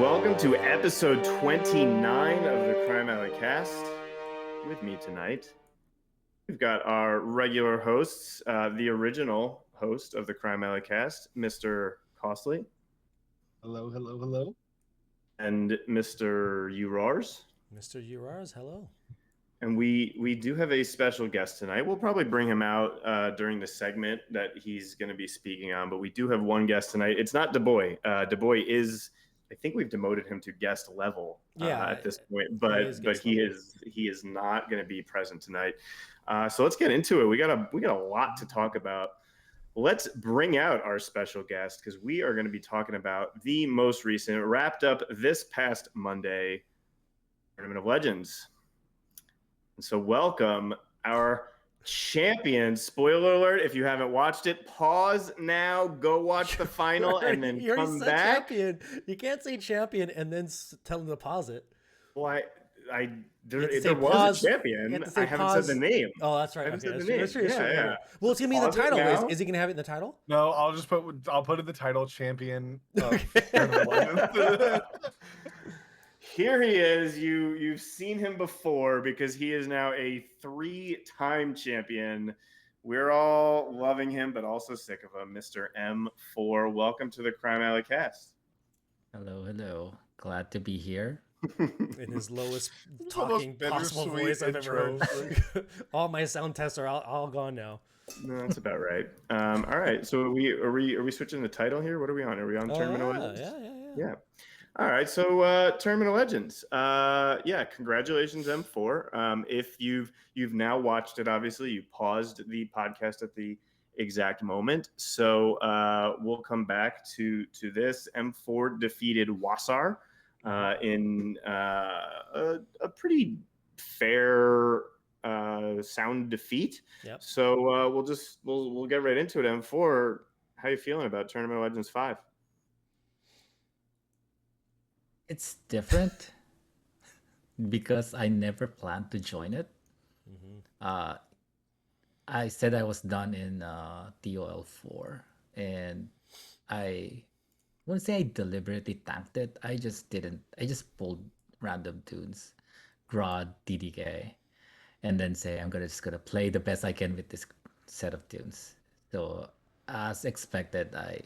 Welcome to episode 29 of the Crime Alley Cast. With me tonight, we've got our regular hosts, the original host of the Crime Alley Cast, Mr. Costly, Hello, hello, hello. and Mr. Urars. Mr. Urars, hello. And we do have a special guest tonight. We'll probably bring him out during the segment that he's going to be speaking on, but we do have one guest tonight. It's not DuBois. DuBois is, I think we've demoted him to guest level at this point, but he is not going to be present tonight. So let's get into it. We got a lot to talk about. Let's bring out our special guest because we are going to be talking about the most recent, wrapped up this past Monday, Tournament of Legends. And so welcome our champion. Spoiler alert, if you haven't watched it, pause now, go watch the final, and then you come back. Champion. You can't say champion and then tell him to pause it. Well, there was a champion. I haven't said the name. Oh, that's right. Okay, that's true. Yeah. Well, it's gonna be in the title. Is he gonna have it in the title? No, I'll put in the title champion of Here he is. You've seen him before because he is now a 3-time champion. We're all loving him, but also sick of him, Mr. M4. Welcome to the Crime Alley Cast. Hello. Glad to be here. In his lowest talking possible voice I've ever heard. All my sound tests are all gone now. No, that's about right. All right. So are we switching the title here? What are we on? Are we on Tournament of Legends? Yeah. All right. So Tournament of Legends. Congratulations, M4. If you've now watched it, obviously you paused the podcast at the exact moment. So we'll come back to this. M4 defeated Wasar in a pretty fair sound defeat. Yep. So we'll get right into it. M4, how are you feeling about Tournament of Legends 5? It's different because I never planned to join it. Mm-hmm. I said I was done in TOL4, and I wouldn't say I deliberately tanked it. I just didn't. I just pulled random tunes, Grodd, DDK, and then say I'm just gonna play the best I can with this set of tunes. So as expected, I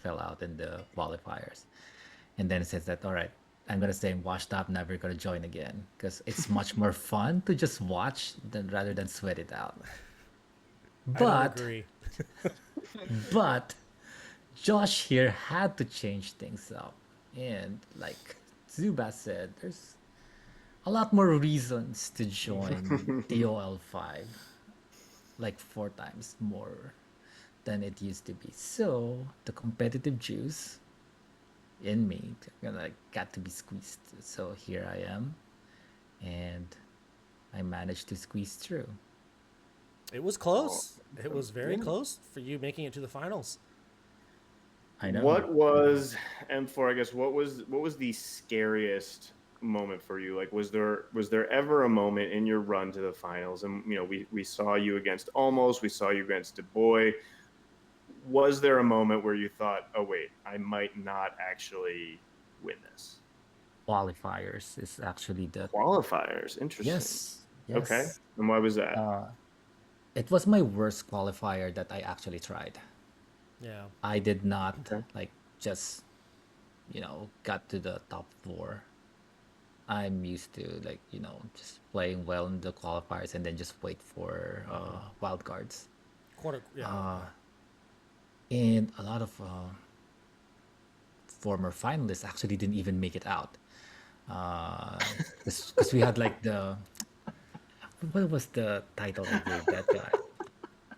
fell out in the qualifiers, and then it says that all right, I'm gonna stay washed up, never gonna join again because it's much more fun to just watch rather than sweat it out. But I don't agree. But Josh here had to change things up, and like Zubaz said, there's a lot more reasons to join DOL5, like 4 times more than it used to be. So the competitive juice in me got to be squeezed. So here I am, and I managed to squeeze through. It was close. It was very close for you making it to the finals. I know. What was M4? I guess what was the scariest moment for you? Like, was there ever a moment in your run to the finals? And we saw you against Almost, we saw you against DuBois. Was there a moment where you thought, oh wait, I might not actually win this? Qualifiers is actually the qualifiers. Interesting. Yes. Okay. And why was that? It was my worst qualifier that I actually tried. Yeah. I did not just got to the top 4. I'm used to just playing well in the qualifiers and then just wait for wild cards. And a lot of former finalists actually didn't even make it out. Because we had what was the title I gave that guy?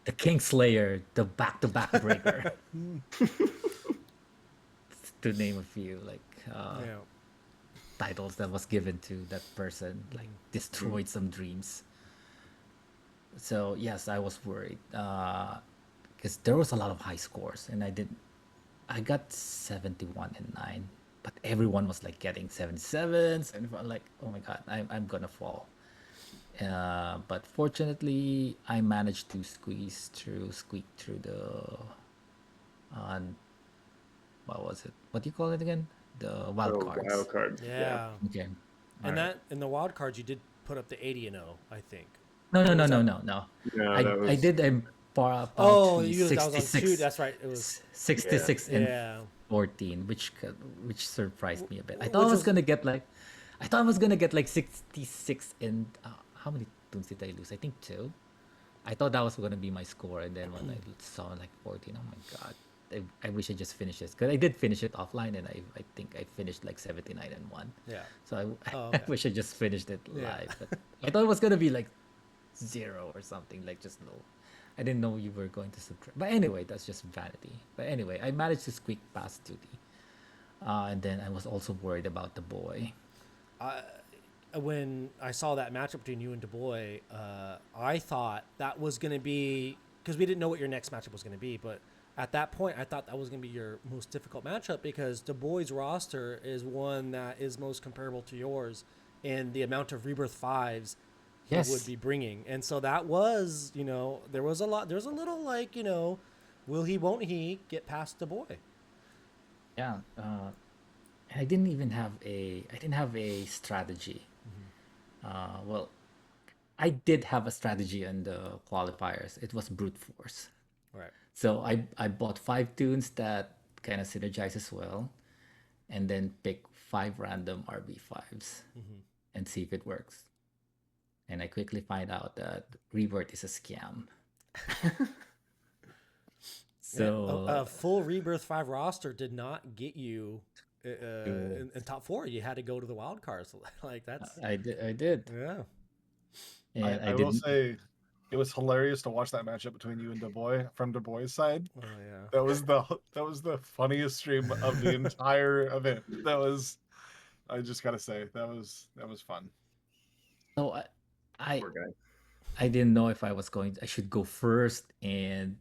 The Kingslayer, the back-to-back breaker. To name a few, titles that was given to that person, destroyed some dreams. So yes, I was worried because there was a lot of high scores, and I got 71 and 9, but everyone was getting 77, 75. Like, oh my god, I'm gonna fall. But fortunately, I managed to squeak through the what was it? What do you call it again? The wild Oh, cards. wild card. Yeah. Okay. And Alright. that in the wild cards, you did put up the 80-0, I think. No, no, Or no, was no, that? no, no. No, I that I was did about Oh, to that was on two. 66, That's right. It was 66 and yeah, 14, which surprised me a bit. which was I thought I was gonna get like 66 and how many tunes did I lose? I think two. I thought that was gonna be my score, and then when I saw like 14, oh my god. I wish I just finished this because I did finish it offline, and I think I finished like 79 and 1. yeah. So Oh, I okay. wish I just finished it Yeah. live. But I thought it was gonna be like 0 or something, like just low. I didn't know you were going to subtract. But anyway, that's just vanity. But anyway, I managed to squeak past 2D. And then I was also worried about the boy. When I saw that matchup between you and Du Bois, I thought that was going to be because we didn't know what your next matchup was going to be. But at that point, I thought that was going to be your most difficult matchup because Du Bois' roster is one that is most comparable to yours in the amount of Rebirth fives he Yes. would be bringing. And so that was, there was a lot. There's a little like, will he, won't he get past Du Bois? Yeah. I didn't have a strategy. Well, I did have a strategy in the qualifiers. It was brute force. Right. So I bought 5 tunes that kind of synergize as well, and then pick 5 random RB5s and see if it works. And I quickly find out that Rebirth is a scam. So A full Rebirth 5 roster did not get you in top 4. You had to go to the wild cards. Like that's I did, yeah. and I I will didn't. say it was hilarious to watch that matchup between you and Du Bois from Du Bois' side. Oh yeah. That was the funniest stream of the entire event. I just gotta say that was fun. So I Poor guy. I didn't know if I should go first and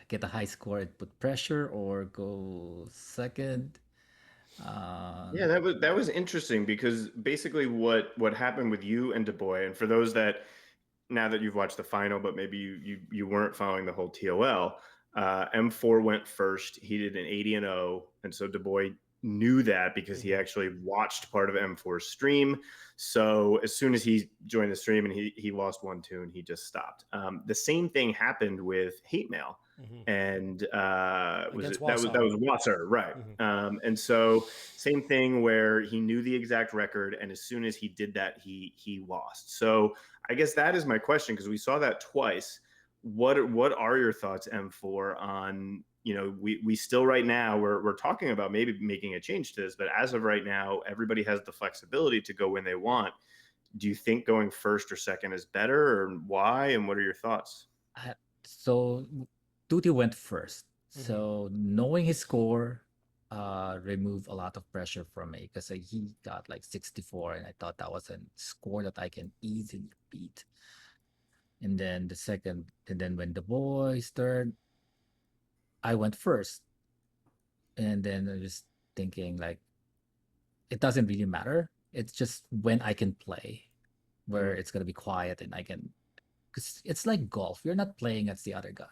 get a high score and put pressure, or go second. Yeah, that was interesting because basically what happened with you and Du Bois, and for those that now that you've watched the final, but maybe you weren't following the whole TOL, M4 went first. He did an 80-0, and so Du Bois knew that because he actually watched part of M4's stream. So as soon as he joined the stream and he lost one tune, he just stopped. The same thing happened with Hate Mail. And that was Wasser, right? And so same thing where he knew the exact record, and as soon as he did that, he lost. So I guess that is my question, because we saw that twice. What are your thoughts, M4, on, we still right now we're talking about maybe making a change to this, but as of right now, everybody has the flexibility to go when they want. Do you think going first or second is better, or why? And what are your thoughts? So Tutti went first. So knowing his score removed a lot of pressure from me, because he got like 64, and I thought that was a score that I can easily beat. And then when the boys third, I went first. And then I was thinking, like, it doesn't really matter. It's just when I can play, where it's gonna be quiet, and I can, because it's like golf. You're not playing against the other guy.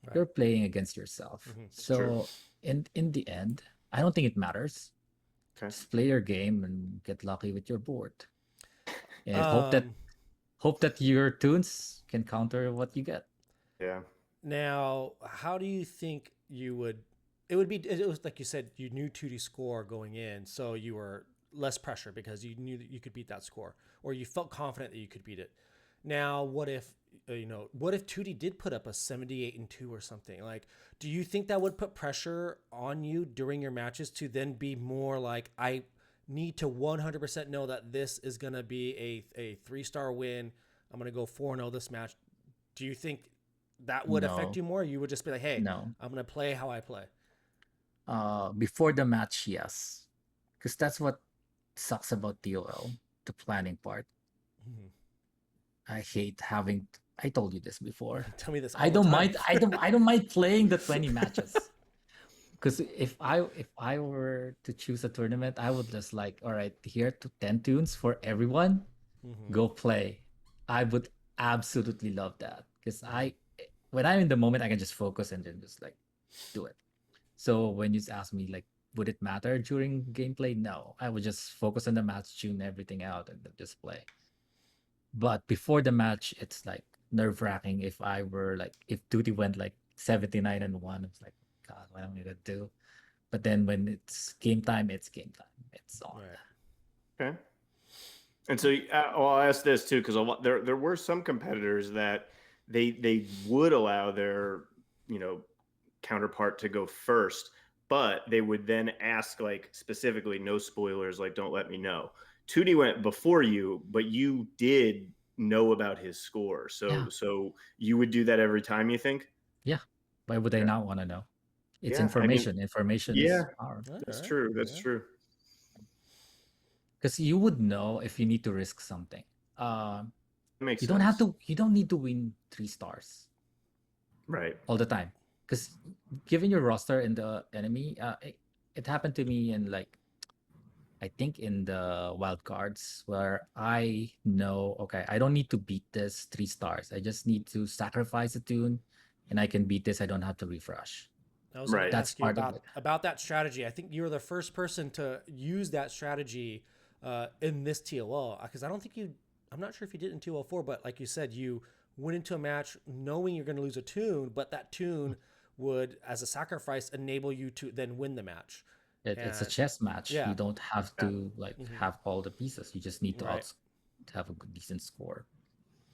Right. You're playing against yourself. So True. in the end, I don't think it matters. Okay. Just play your game and get lucky with your board, and hope that your tunes can counter what you get. Yeah. Now, how do you think you would? It was like you said, you knew 2D score going in, so you were less pressure because you knew that you could beat that score, or you felt confident that you could beat it. Now, what if 2D did put up a 78-2 or something? Like, do you think that would put pressure on you during your matches to then be more like, I need to 100% know that this is going to be a 3-star win. I'm going to go 4-0 this match. Do you think that would affect you more? Or you would just be like, hey, No. I'm going to play how I play. Before the match, yes, because that's what sucks about TOL, the planning part. I hate having. I told you this before. Tell me this. I don't mind. I don't mind playing the 20 matches. Because if I were to choose a tournament, I would just like, all right, here to 10 tunes for everyone. Go play. I would absolutely love that, because when I'm in the moment, I can just focus and then just like do it. So when you ask me like, would it matter during gameplay? No, I would just focus on the match, tune everything out, and then just play. But before the match, it's like nerve wracking. If duty went like 79-1, it's like, God, what am I gonna do? But then when it's game time, it's game time. It's on. Right. Okay. And so, well, I'll ask this too, because there were some competitors that they would allow their counterpart to go first, but they would then ask like specifically no spoilers, like don't let me know. 2D went before you, but you did know about his score, Yeah. so you would do that every time, you think? Yeah. Why would I Yeah. not want to know? It's Yeah, I mean, information. Information yeah, is power. that's Alright, true. That's yeah. true. Because you would know if you need to risk something. That makes You sense. don't have to. You don't need to win 3 stars Right. all the time. Because given your roster and the enemy, it happened to me in like, I think in the wild cards where I know, okay, I don't need to beat this 3 stars. I just need to sacrifice a tune, and I can beat this. I don't have to refresh. I was going Right. to That's ask you part of it. about that strategy. I think you were the first person to use that strategy in this TOL, because I don't think you. I'm not sure if you did in 204, but like you said, you went into a match knowing you're going to lose a tune, but that tune would, as a sacrifice, enable you to then win the match. It's a And chess match. yeah, You don't have Yeah. to like Mhm. have all the pieces. You just need to Right. to have a good, decent score.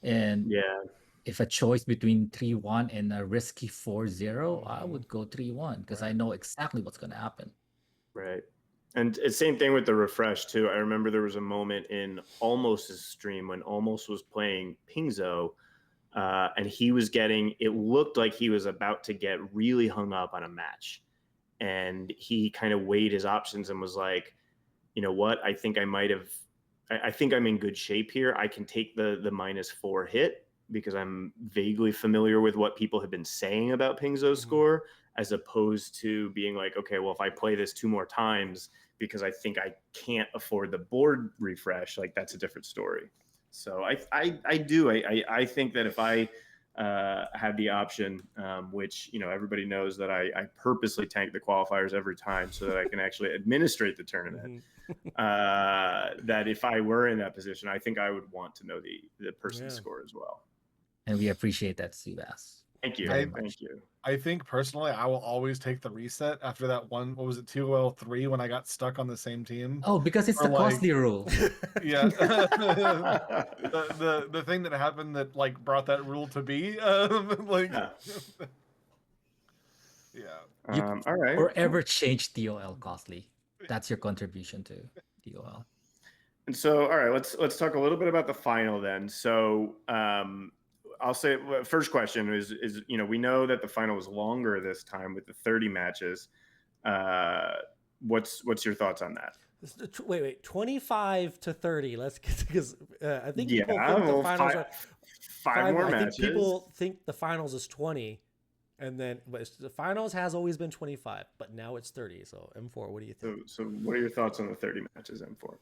And Yeah. if a choice between 3-1 and a risky 4-0, I Mhm. would go 3-1 because I Right. know exactly what's going to happen. Right. And it's same thing with the refresh too. I remember there was a moment in Almost's stream when Almost was playing Pingzo, and he was getting. It looked like he was about to get really hung up on a match, and he kind of weighed his options and was like, you know what? I think I might have. I think I'm in good shape here. I can take the -4 hit because I'm vaguely familiar with what people have been saying about Pingzo's Mhm. score, as opposed to being like, okay, well, if I play this 2 more times because I think I can't afford the board refresh, like that's a different story. So I think that if I had the option, which everybody knows that I purposely tank the qualifiers every time so that I can actually administrate the tournament. That if I were in that position, I think I would want to know the person's Yeah. score as well. And we appreciate that, Zubaz. Thank you. Very much. Thank you. I think personally, I will always take the reset after that one. What was it, 2L3 when I got stuck on the same team? Oh, because it's Or the like- costly rule. Yeah, the thing that happened that like brought that rule to be, like, Yeah. yeah. You All right. forever change TOL costly. That's your contribution to TOL. And so, all right, let's talk a little bit about the final then. So, I'll say first question is we know that the final was longer this time with the 30 matches. What's your thoughts on that? Wait, 25 to 30. Let's get, because I think Yeah, people think well, the finals five more I matches. think people think the finals is 20, and then but the finals has always been 25, but now it's 30. So M4, what do you think? So what are your thoughts on the 30 matches, M4?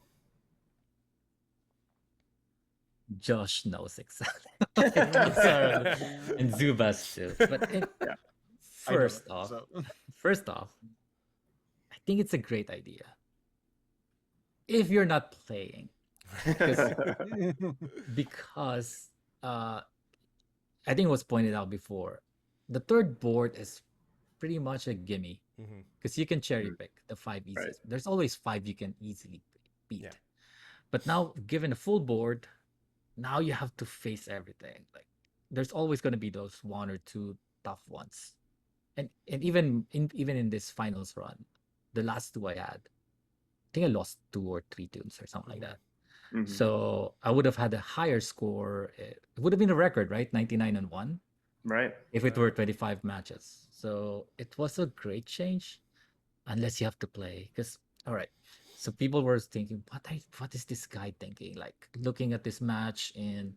Josh knows exactly. And Zubaz too. But Yeah. first I off, don't, I think it's a great idea. If you're not playing, because I think it was pointed out before, the third board is pretty much a gimme Mhm. because you can cherry pick the 5 easiest. Right. There's always 5 you can easily beat. Yeah. But now, given a full board, now you have to face everything. Like, there's always going to be those 1 or 2 tough ones, and even in this finals run, the last 2 I had, I think I lost 2 or 3 tunes or something like that. Mhm. So I would have had a higher score. It would have been a record, right? 99-1. Right. If it were 25 matches. So it was a great change, unless you have to play. Because, all right, so people were thinking, what is this guy thinking? Like, looking at this match, and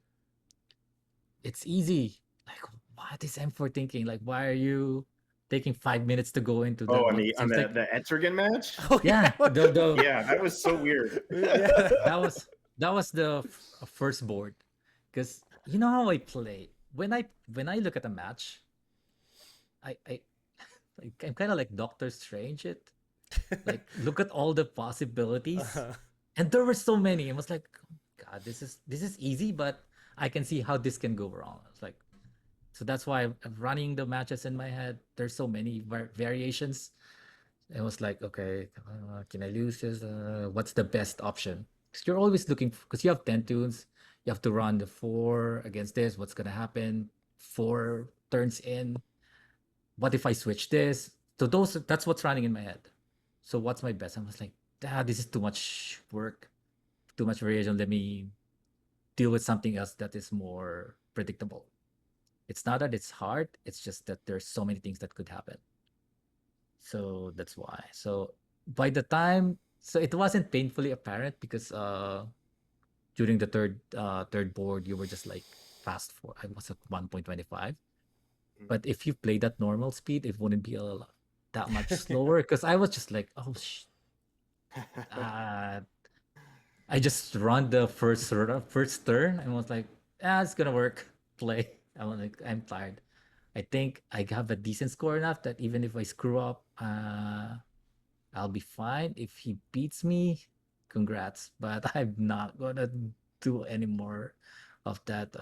it's easy. Like, what is M4 thinking? Like, why are you taking 5 minutes to go into the Oh, on what the seems like- the Etrigan match? Oh, yeah, the Yeah, that was so weird. Yeah. that was the first board, because you know how I play when I look at a match, I I'm kind of like Doctor Strange. It like look at all the possibilities, Uh-huh. and there were so many. I was like, oh, God, this is easy, but I can see how this can go wrong. It's like, so that's why I'm running the matches in my head. There's so many variations. It was like, okay, can I lose this? What's the best option? Because you're always looking, because you have 10 tunes, you have to run the 4 against this. What's going to happen? 4 turns in. What if I switch this? So that's what's running in my head. So what's my best? I was like, this is too much work, too much variation. Let me deal with something else that is more predictable. It's not that it's hard, it's just that there's so many things that could happen. So that's why. So by the time, so it wasn't painfully apparent because during the third board you were just like fast for I was at 1.25. But if you played at normal speed, it wouldn't be that much slower because I was just like, oh I just run the first turn and was like, it's gonna work. Play. I'm tired. I think I have a decent score enough that even if I screw up, I'll be fine. If he beats me, congrats. But I'm not gonna do any more of that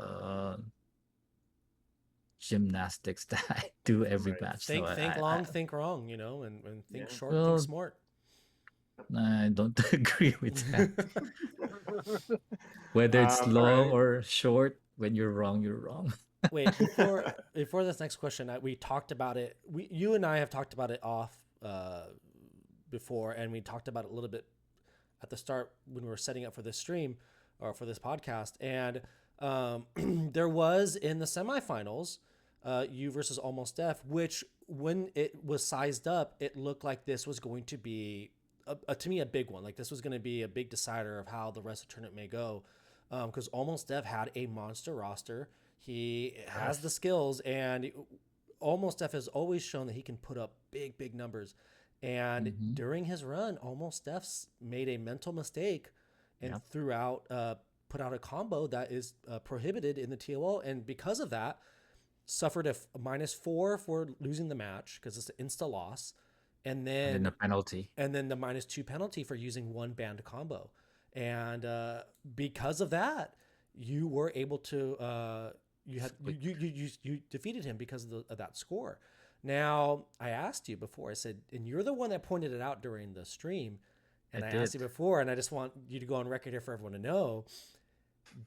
gymnastics that I do every Right. match. So Think long, think wrong, you know, and think Yeah. short, think well, smart. I don't agree with that. Whether it's All long right. or short, when you're wrong, you're wrong. Wait, before this next question, we talked about it. You and I have talked about it off before, and we talked about it a little bit at the start when we were setting up for this stream or for this podcast. And there was in the semifinals, you versus Almost Deaf, which when it was sized up, it looked like this was going to be to me a big one. Like this was going to be a big decider of how the rest of the tournament may go, because Almost Deaf had a monster roster. He has the skills, and Almost Deaf has always shown that he can put up big numbers. And Mhm. during his run, Almost Deaf's made a mental mistake and Yeah. put out a combo that is prohibited in the TOL, and because of that, suffered a -4 for losing the match because it's an insta loss, and And then then the penalty. the -2 penalty for using one banned combo, and because of that, you were able to you defeated him because of that score. Now I asked you before. I said, and you're the one that pointed it out during the stream, and I asked did. you before, and I just want you to go on record here for everyone to know.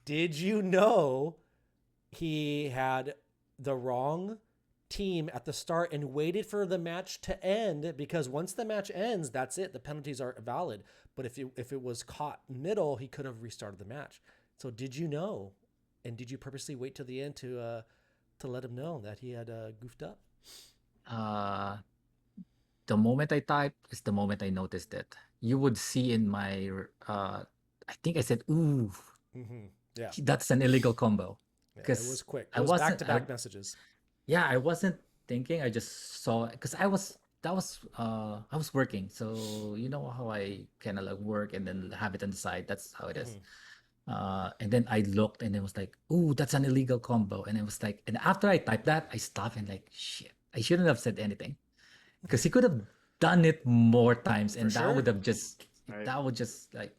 Did you know he had the wrong team at the start and waited for the match to end? Because once the match ends, that's it. The penalties are valid. But if it was caught middle, he could have restarted the match. So did you know? And did you purposely wait till the end to let him know that he had goofed up? Uh, the moment I typed is the moment I noticed it. You would see in my, I think I said, ooh, Mm-hmm. Yeah. that's an illegal combo. Yeah. It Because was quick. It I was wasn't, back-to-back messages. yeah, I wasn't thinking. I just saw, because I was working. So you know how I kind of like work and then have it on the side. That's how it is. And then I looked and it was like, ooh, that's an illegal combo. And it was like, and after I typed that, I stopped and like, shit, I shouldn't have said anything because he could have done it more times, For and sure. Right. that would just like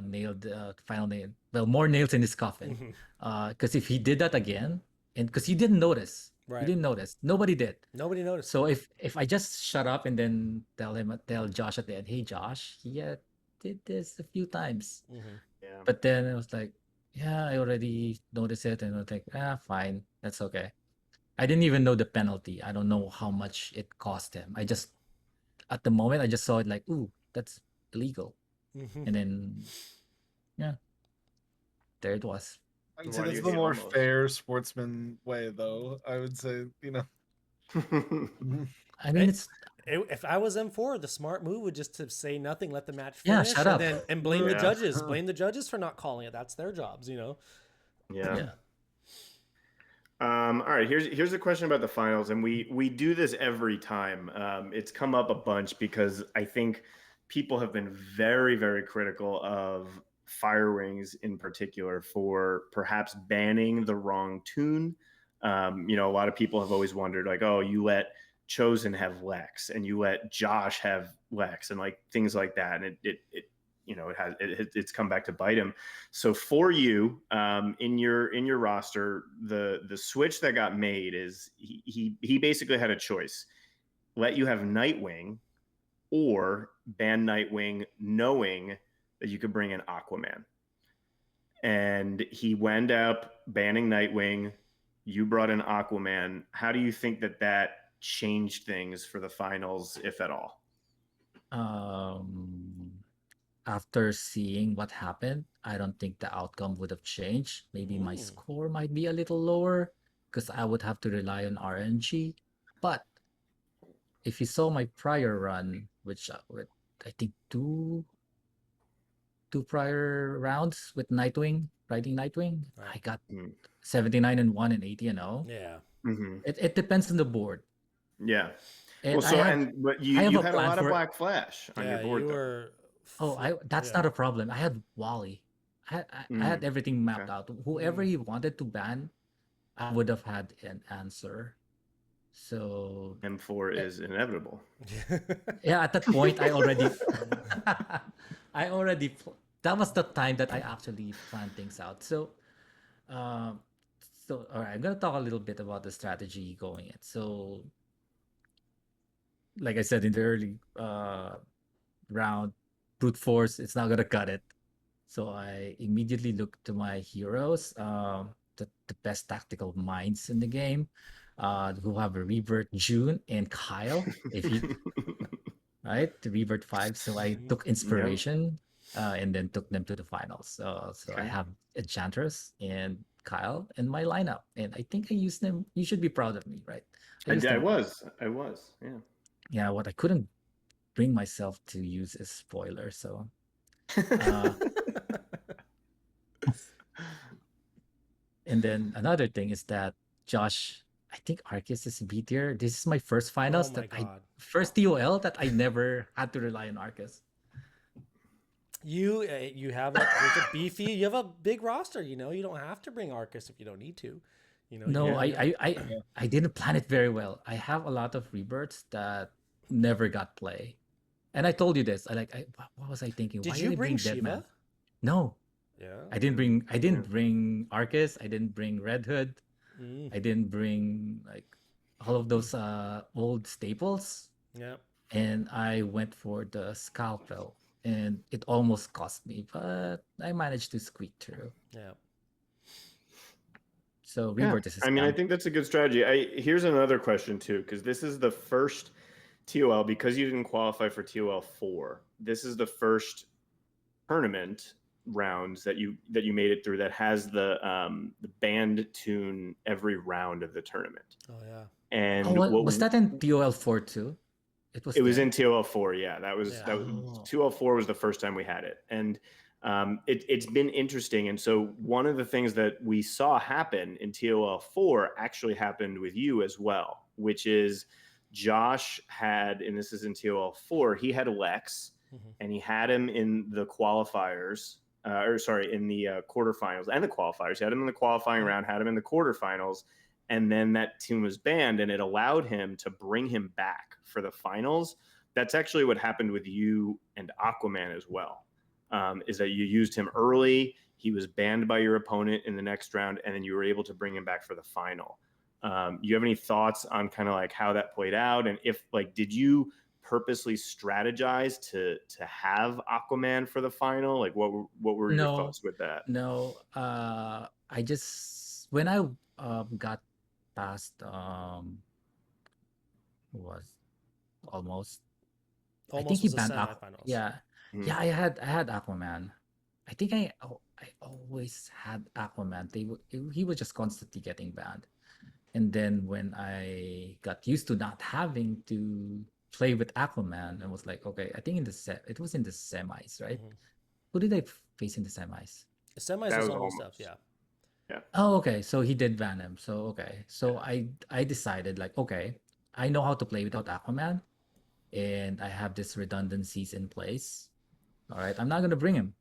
nailed final nail. Well, more nails in his coffin. Because if he did that again, and because he didn't notice, Right. he didn't notice. Nobody did. Nobody noticed. So if I just shut up and then tell Josh at the end, hey Josh, he did this a few times. Yeah. But then I was like, yeah, I already noticed it, and I was like, fine, that's okay. I didn't even know the penalty. I don't know how much it cost him. I just at the moment I just saw it like, ooh, that's illegal. And then yeah, there it was. I would Why say do that's you the hate more almost? fair sportsman way, though. I would say, I mean, it's If I was M4, the smart move would just to say nothing, let the match yeah, finish, shut and up. then blame the Yeah. judges. Blame the judges for not calling it. That's their jobs, you know. Yeah. Yeah. All right. Here's a question about the finals, and we do this every time. It's come up a bunch because I think people have been very critical of Firewings in particular for perhaps banning the wrong tune. A lot of people have always wondered, like, oh, you let Chosen have Lex, and you let Josh have Lex, and like things like that, and it you know, it's come back to bite him. So for you, in your roster, the switch that got made is he basically had a choice: let you have Nightwing, or ban Nightwing, knowing that you could bring in Aquaman. And he wound up banning Nightwing. You brought in Aquaman. How do you think that changed things for the finals, if at all? After seeing what happened, I don't think the outcome would have changed. Maybe my score might be a little lower because I would have to rely on RNG. But if you saw my prior run, which with I think two prior rounds with Nightwing, riding Nightwing, I got 79-1 and 80-0. Yeah. It depends on the board. Yeah. And well, but you had a lot of Black Flash on your board. You were. That's not a problem. I had Wally. I had everything mapped out. Whoever he wanted to ban, I would have had an answer. So M4 is inevitable. Yeah, at that point, I already, that was the time that I actually planned things out. So, all right, I'm gonna talk a little bit about the strategy going in. So, like I said in the early round, brute force, it's not gonna cut it. So I immediately looked to my heroes, the best tactical minds in the game, who have a Revert June and Kyle. If you right, the Revert 5. So I took inspiration and then took them to the finals. So I have Enchantress and Kyle in my lineup, and I think I used them. You should be proud of me, right? I was, yeah. Yeah, what I couldn't bring myself to use is spoiler. So. And then another thing is that Josh, I think Arceus is B tier. This is my first finals first TOL that I never had to rely on Arceus. You have a beefy. You have a big roster. You know, you don't have to bring Arceus if you don't need to. You know. No, I didn't plan it very well. I have a lot of rebirths that never got play, and I told you this. What was I thinking? Did you bring Shiva? Deadman? No. Yeah. I didn't bring Arceus. I didn't bring Red Hood. I didn't bring like all of those old staples. Yeah. And I went for the Scalpel, and it almost cost me, but I managed to squeak through. Yeah. So Rebirth is. I mean, I think that's a good strategy. Here's another question too, because this is the first TOL, because you didn't qualify for TOL 4. This is the first tournament rounds that you made it through that has the band tune every round of the tournament. Oh yeah. And was that in TOL 4 too? It was in TOL 4. Yeah, that was TOL 4 was the first time we had it, and it's been interesting. And so one of the things that we saw happen in TOL 4 actually happened with you as well, which is Josh had, and this is in TOL 4, he had Lex, and he had him in the qualifiers. In the quarterfinals and the qualifiers. He had him in the qualifying round, had him in the quarterfinals, and then that team was banned, and it allowed him to bring him back for the finals. That's actually what happened with you and Aquaman as well, is that you used him early, he was banned by your opponent in the next round, and then you were able to bring him back for the final. You have any thoughts on kind of like how that played out? And if did you purposely strategize to have Aquaman for the final? Like what were your thoughts with that? No, I just, when I got past was almost I think he banned Aquaman. Yeah. I had Aquaman. I think I always had Aquaman. He was just constantly getting banned. And then when I got used to not having to play with Aquaman, and was like, okay, I think it was in the semis, right? Who did I face in the semis? The semis was almost stuff, yeah. Oh, okay. So he did ban him. So okay. So I decided like, okay, I know how to play without Aquaman, and I have this redundancies in place. All right, I'm not gonna bring him.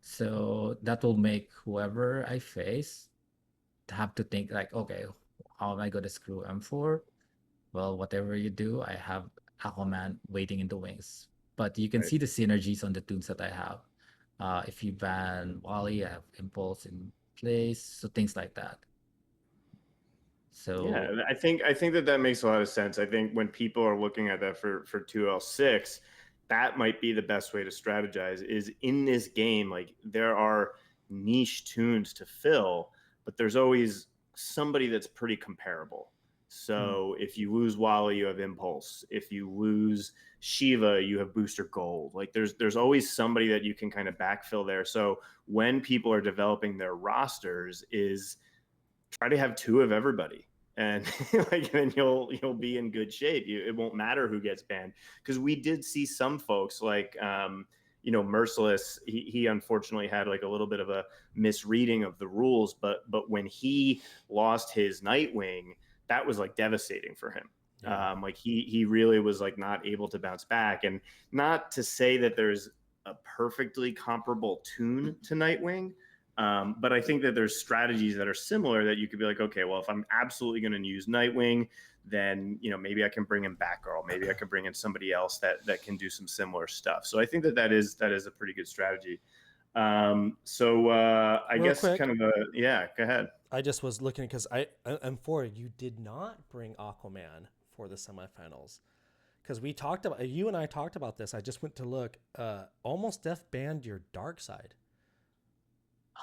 So that will make whoever I face have to think like, okay, how am I gonna screw M4? well, whatever you do, I have Aquaman waiting in the wings. But you can Right. see the synergies on the tunes that I have. If you ban Wally, I have Impulse in place, so things like that. Yeah, So I think that that makes a lot of sense. I think when people are looking at that for 2L6, that might be the best way to strategize is in this game. Like there are niche tunes to fill, but there's always somebody that's pretty comparable. So if you lose Wally, you have Impulse. If you lose Shiva, you have Booster Gold. Like there's always somebody that you can kind of backfill there. So when people are developing their rosters, is try to have two of everybody, and like then you'll be in good shape. It won't matter who gets banned, because we did see some folks like Merciless. He unfortunately had like a little bit of a misreading of the rules, but when he lost his Nightwing, that was like devastating for him. Yeah. Like he really was like not able to bounce back. And not to say that there's a perfectly comparable tune to Nightwing, but I think that there's strategies that are similar that you could be like, okay, well, if I'm absolutely going to use Nightwing, then maybe I can bring in Batgirl, maybe I can bring in somebody else that can do some similar stuff. So I think that is a pretty good strategy. I Real guess quick, kind of yeah. Go ahead. I just was looking because I'm for you did not bring Aquaman for the semifinals because we talked about you and I talked about this. I just went to look. Almost Death banned your dark side.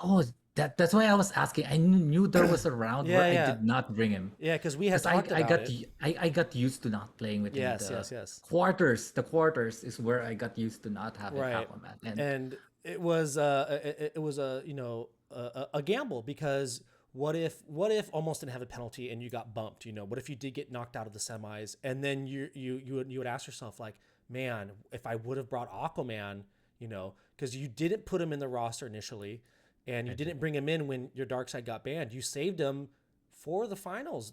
oh, that's why I was asking. I knew there was a round where Yeah, I yeah, did not bring him. yeah. Because we had Because I, talked I about got it. I got used to not playing with him. Yes, yes, yes. The quarters is where I got used to not having Right, Aquaman. and it was it was a gamble because what if almost didn't have a penalty and you got bumped? What if you did get knocked out of the semis and then you would ask yourself like, man, if I would have brought Aquaman, because you didn't put him in the roster initially, and you didn't bring him in when your dark side got banned. You saved him for the finals,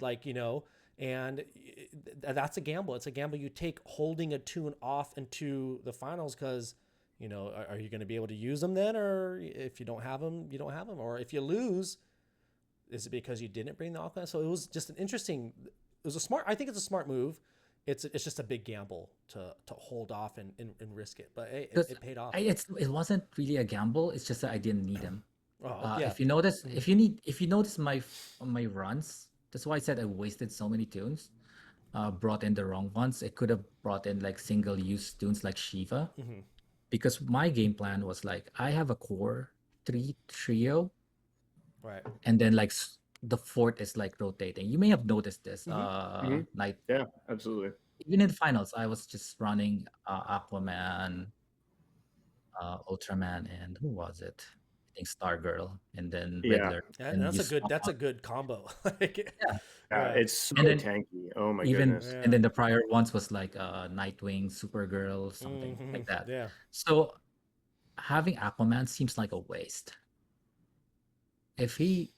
and that's a gamble. It's a gamble you take holding a tune off into the finals because, are you going to be able to use them then? Or if you don't have them, you don't have them. Or if you lose, is it because you didn't bring the Aquaman? So it was just I think it's a smart move. It's just a big gamble to hold off and risk it. But hey, it paid off. It wasn't really a gamble. It's just that I didn't need him. Oh, yeah. If you notice, if you notice my runs, that's why I said I wasted so many tunes. Brought in the wrong ones. It could have brought in like single use tunes like Shiva, because my game plan was like I have a core 3 trio, Right. and then like the fourth is like rotating. You may have noticed this. Like Yeah, absolutely. even in the finals, I was just running Aquaman, Ultraman, and who was it? I think Stargirl, and then Yeah. Riddler. And and that's use a good combo. Yeah. Yeah, it's so And then tanky. Oh my even goodness. Yeah. and then the prior ones was like Nightwing, Supergirl, something like that. Yeah. So having Aquaman seems like a waste. If Do you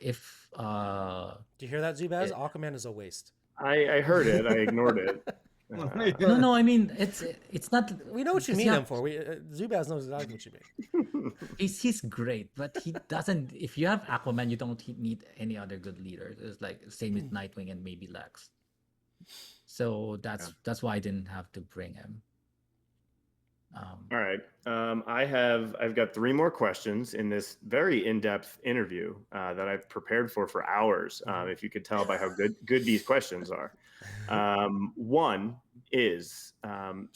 hear that, Zubaz? Aquaman is a waste. I heard it. I ignored it. no, I mean it's not. We know what you because mean yeah, him for. Zubaz knows exactly what you mean. he's great, but he doesn't. If you have Aquaman, you don't need any other good leaders. It's like same with Nightwing and maybe Lex. So that's why I didn't have to bring him. All right. I've got 3 more questions in this very in-depth interview that I've prepared for hours. If you could tell by how good these questions are. One is so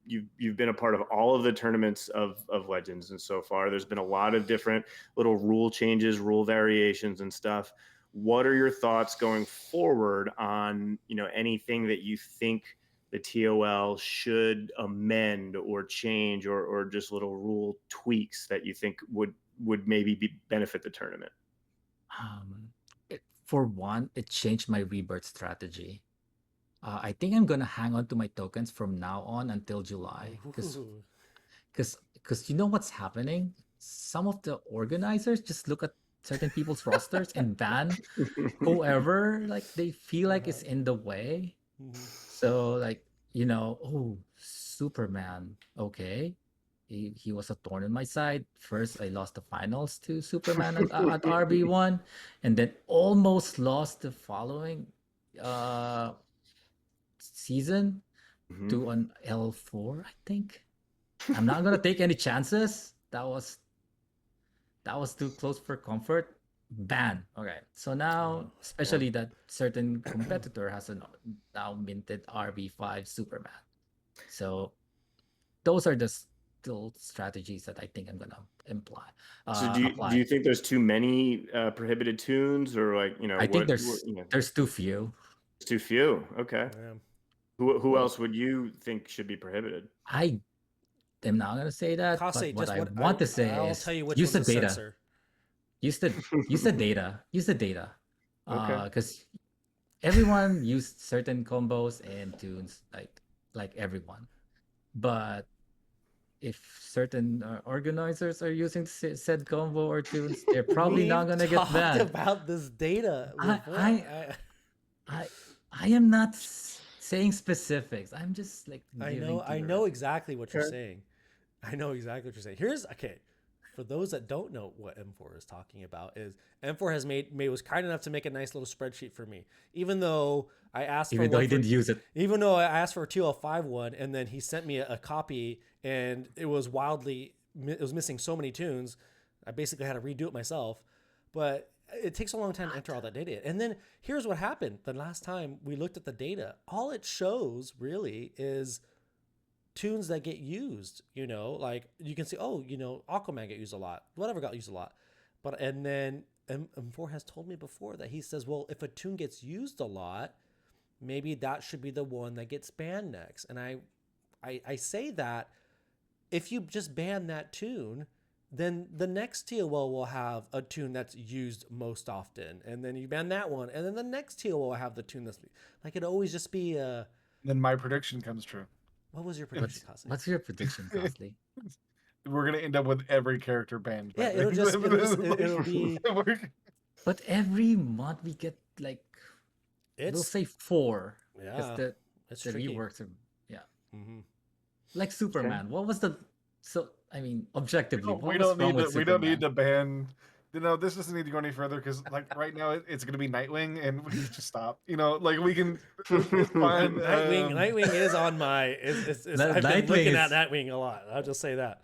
you've been a part of all of the tournaments of Legends, and so far there's been a lot of different little rule changes, rule variations, and stuff. What are your thoughts going forward on anything that you think the TOL should amend or change, or just little rule tweaks that you think would maybe benefit the tournament? For one, it changed my rebirth strategy. I think I'm gonna hang on to my tokens from now on until July, because you know what's happening. Some of the organizers just look at certain people's rosters and ban whoever like they feel like is in the way. So like oh, Superman, okay, he was a thorn in my side. First, I lost the finals to Superman at RB1, and then almost lost the following season Mhm. to an L4, I think. I'm not gonna take any chances. That was too close for comfort. Ban. Okay. So now, especially that certain competitor has a now minted RB5 Superman. So those are the still strategies that I think I'm gonna So do you apply. think there's too many prohibited tunes, or like I think what there's too few. it's too few? Okay. Yeah. Who Well, else would you think should be prohibited? I am not gonna say that, but Kase, what just I what want to say I'll is tell you which use one's the a data. censor. Use the data. Use the data. Okay. Because everyone used certain combos and tunes like everyone, but if certain organizers are using said combo or tunes, they're probably not We've gonna get talked banned. about this data I before. I I I am not saying specifics. I'm just like giving I theory. know exactly what you're Okay. saying. I know exactly what you're saying. Here's okay. For those that don't know what M4 is talking about, is M4 has made was kind enough to make a nice little spreadsheet for me. Even though I asked for Even though one he for didn't use it. even though I asked for a 2L5 one, and then he sent me a copy, and it was missing so many tunes. I basically had to redo it myself, but it takes a long time to enter all that data. And then here's what happened. The last time we looked at the data, all it shows really is tunes that get used. Like you can see, oh, Aquaman get used a lot, whatever got used a lot. But and then M4 has told me before that he says, well, if a tune gets used a lot, maybe that should be the one that gets banned next. And I say that if you just ban that tune, then the next TOL will have a tune that's used most often, and then you ban that one, and then the next TOL will have the tune that's like it always just be a. Then my prediction comes true. What was your prediction, Kase? What's your prediction, Cosley? We're gonna end up with every character banned. Yeah, it'll be. But every month we get like we'll It's say 4 because yeah, it's the tricky. reworks are Mm-hmm. like Superman. What was the I mean objectively what we was don't wrong need with to. Superman? We don't need to ban. This doesn't need to go any further because, like, right now it's going to be Nightwing, and we can just stop. Like we can. It's fine. Nightwing is on my. I've been Nightwing looking is- at Nightwing a lot. I'll just say that.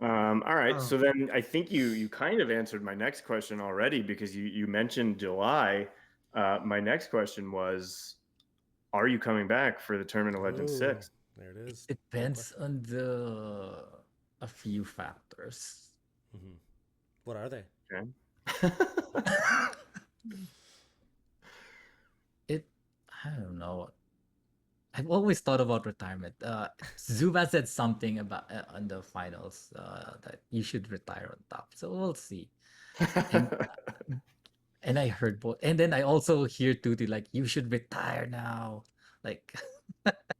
All right. Oh. So then I think you kind of answered my next question already, because you mentioned July. My next question was, are you coming back for the Tournament of Legends Ooh, 6? there it is. Depends on a few factors. Mm-hmm. What are they? Okay. I don't know. I've always thought about retirement. Zubaz said something about on the finals that you should retire on top. So we'll see. And I heard both. And then I also hear Tuti like you should retire now. Like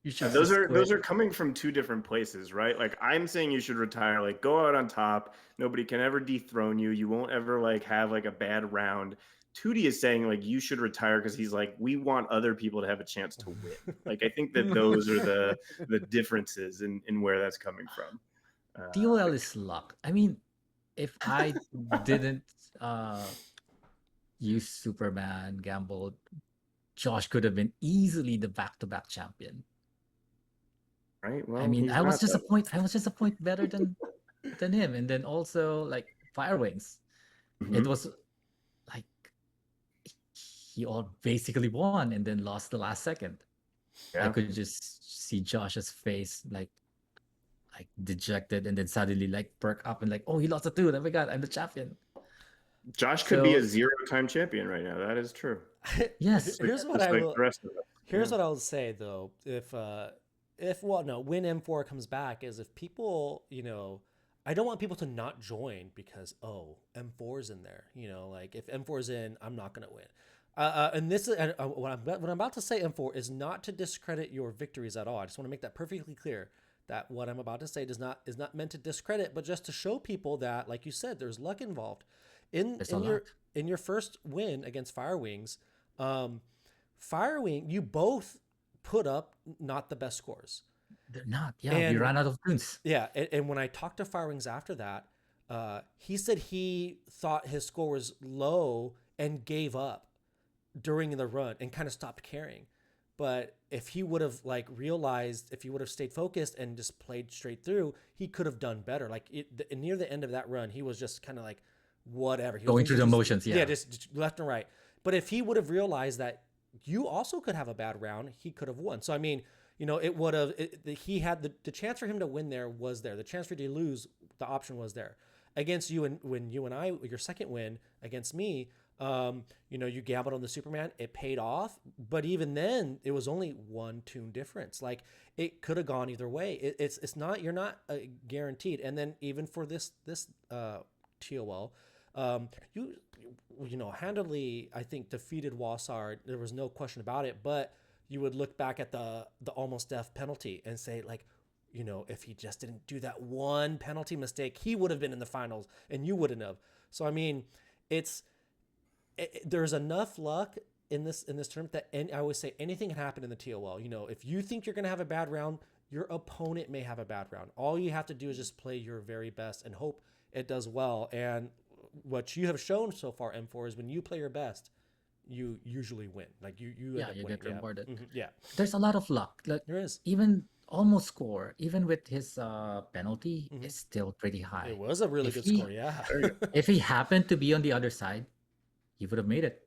you should Those just are quit. coming from two different places, right? Like I'm saying you should retire, like go out on top. Nobody can ever dethrone you. You won't ever like have like a bad round. Tootie is saying like you should retire because he's like, we want other people to have a chance to win. Like I think that those are the differences in where that's coming from. TOL is luck. I mean, if I didn't use Superman, gambled, Josh could have been easily the back-to-back champion. Right. Well, I mean, he's I was not, just a though. point. I was just a point better than him, and then also like Firewings. It Mhm. was like he all basically won and then lost the last second. I Yeah. could just see Josh's face like dejected, and then suddenly like perk up and like, oh, he lost a 2. Oh my god, I'm the champion. Josh could be a So 0-time champion right now. That is true. yes, Here's what Just I like will. the rest of us. Here's Yeah. what I'll say though. When M4 comes back, is if people, I don't want people to not join because M4's in there. Like if M4's in, I'm not gonna win. And this is what I'm about to say. M4 is not to discredit your victories at all. I just want to make that perfectly clear. That what I'm about to say is not meant to discredit, but just to show people that, like you said, there's luck involved. there's a lot. In your first win against Firewings, Firewing, you both put up not the best scores. They're not. Yeah, we And ran out of tunes. yeah, and when I talked to Firewings after that, he said he thought his score was low and gave up during the run and kind of stopped caring. But if he would have like realized, if he would have stayed focused and just played straight through, he could have done better. Like near the end of that run, he was just kind of like whatever. He was Going through the motions, yeah. Yeah, just left and right. But if he would have realized that you also could have a bad round, he could have won. So I mean, you know, it would have. He had the chance for him to win there was there. The chance for you to lose, the option was there. Against you, and when you and I, your second win against me, you know, you gambled on the Superman. It paid off, but even then, it was only one tune difference. Like it could have gone either way. It's not, you're not guaranteed. And then even for this TOL, you know, handily, I think defeated Wassard. There was no question about it. But you would look back at the almost death penalty and say like, you know, if he just didn't do that one penalty mistake, he would have been in the finals and you wouldn't have. So, I mean, there's enough luck in this tournament that I always say anything can happen in the TOL. You know, if you think you're going to have a bad round, your opponent may have a bad round. All you have to do is just play your very best and hope it does well. And what you have shown so far, M4, is when you play your best, you usually win. Like you get rewarded. Mm-hmm. Yeah. There's a lot of luck. Like there is. Even almost score, even with his penalty, is still pretty high. It was a really good score, yeah. If he happened to be on the other side, he would have made it.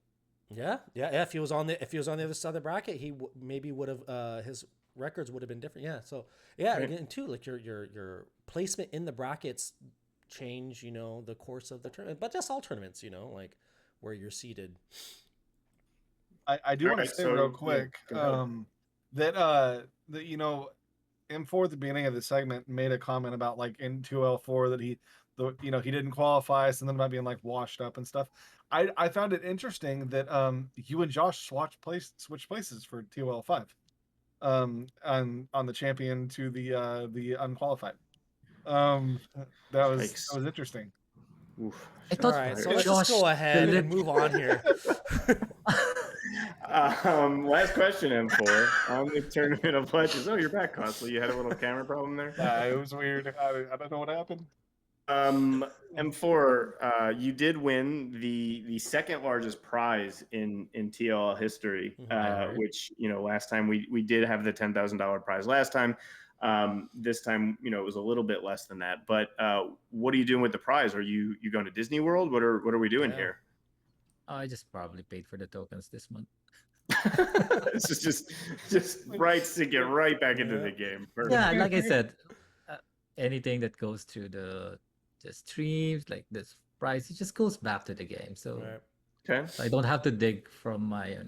Yeah. If he was on the other side of the bracket, he maybe would have his records would have been different. Yeah. So yeah, right. And too, like your placement in the brackets change, you know, the course of the tournament, but just all tournaments, you know, like where you're seated. I do want to say real quick that you know, M4 at the beginning of the segment made a comment about like in 2L4 that he didn't qualify, something about being like washed up and stuff. I found it interesting that you and Josh switched places for 2L5 on the champion to the unqualified. That was interesting. Oof. All right, so let's just go ahead and move on here. Last question, M4, on the Tournament of Legends. Oh, you're back, Costly. You had a little camera problem there? It was weird. I don't know what happened. M4, you did win the second largest prize in TLL history, which, you know, last time we did have the $10,000 prize last time. This time, you know, it was a little bit less than that. But what are you doing with the prize? Are you going to Disney World? What are we doing here? I just probably paid for the tokens this month. This is just rights to get right back into the game. Perfect. Yeah, like I said, anything that goes through the streams, like this prize, it just goes back to the game. So okay, I don't have to dig from my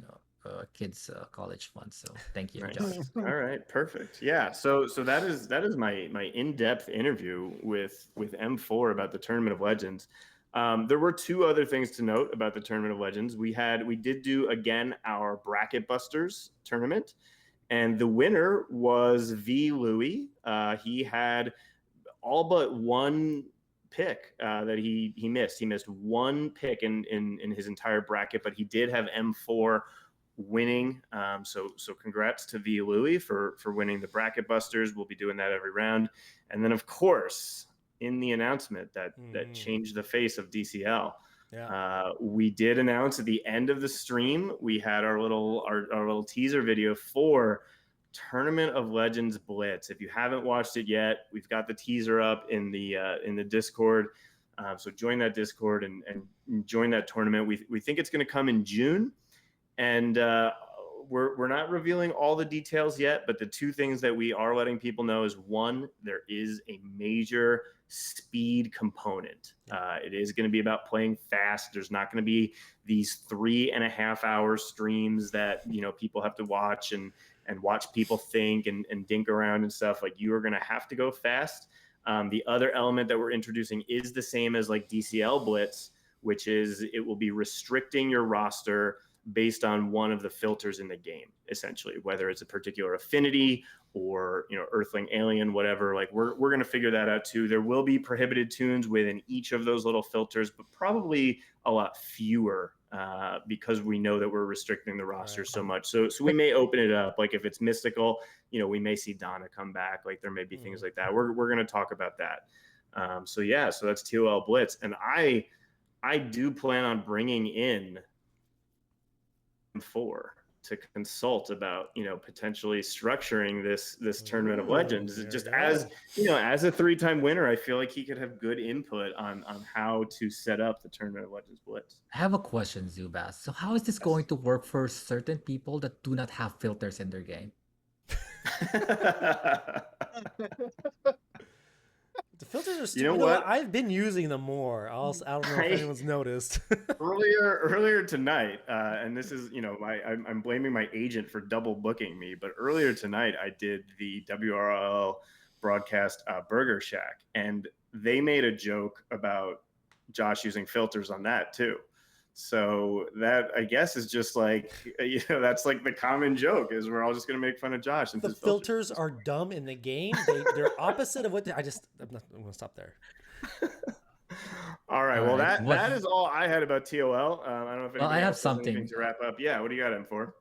kids' college fund. So thank you, Josh. All right, perfect. Yeah, so that is my in-depth interview with M4 about the Tournament of Legends. There were two other things to note about the Tournament of Legends. We did do again our Bracket Busters tournament, and the winner was V. Louie. He had all but one pick that he missed. He missed one pick in his entire bracket, but he did have M4 winning. So congrats to V. Louie for winning the Bracket Busters. We'll be doing that every round. And then, of course, in the announcement that changed the face of DCL, we did announce at the end of the stream, we had our little teaser video for Tournament of Legends Blitz. If you haven't watched it yet, we've got the teaser up in the Discord. So join that Discord and join that tournament. We think it's going to come in June, and we're not revealing all the details yet. But the two things that we are letting people know is, one, there is a major speed component. It is going to be about playing fast. There's not going to be these 3.5 hour streams that, you know, people have to watch and watch people think and dink around and stuff. Like, you are going to have to go fast. The other element that we're introducing is the same as like DCL Blitz, which is it will be restricting your roster based on one of the filters in the game, essentially, whether it's a particular affinity or, you know, Earthling, Alien, whatever. Like, we're going to figure that out too. There will be prohibited tunes within each of those little filters, but probably a lot fewer because we know that we're restricting the roster so much. So we may open it up. Like, if it's mystical, you know, we may see Donna come back. Like, there may be things like that. We're going to talk about that. So that's TOL Blitz. And I do plan on bringing in M4 to consult about, potentially structuring this Tournament of Legends. Just as, as a 3-time winner, I feel like he could have good input on how to set up the Tournament of Legends Blitz. I have a question, Zubaz. So how is this going to work for certain people that do not have filters in their game? The filters are stupid. What? I've been using them more. I don't know if anyone's noticed. earlier tonight, and this is, I'm blaming my agent for double booking me, but earlier tonight I did the WRL broadcast Burger Shack, and they made a joke about Josh using filters on that too. So that, I guess, is just like, that's like the common joke, is we're all just going to make fun of Josh. The filters are dumb in the game. They're opposite of what I'm going to stop there. All right. Well, that is all I had about TOL. I don't know if I have something to wrap up. Yeah. What do you got in for?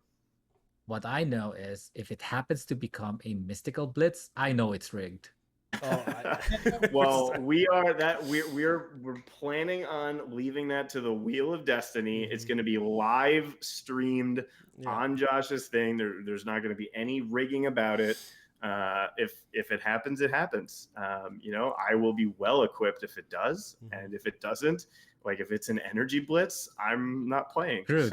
What I know is if it happens to become a mystical blitz, I know it's rigged. Well, we're planning on leaving that to the wheel of destiny. It's going to be live streamed on Josh's thing. There's not going to be any rigging about it. If it happens, it happens. I will be well equipped if it does, and if it doesn't, like if it's an energy blitz, I'm not playing. True.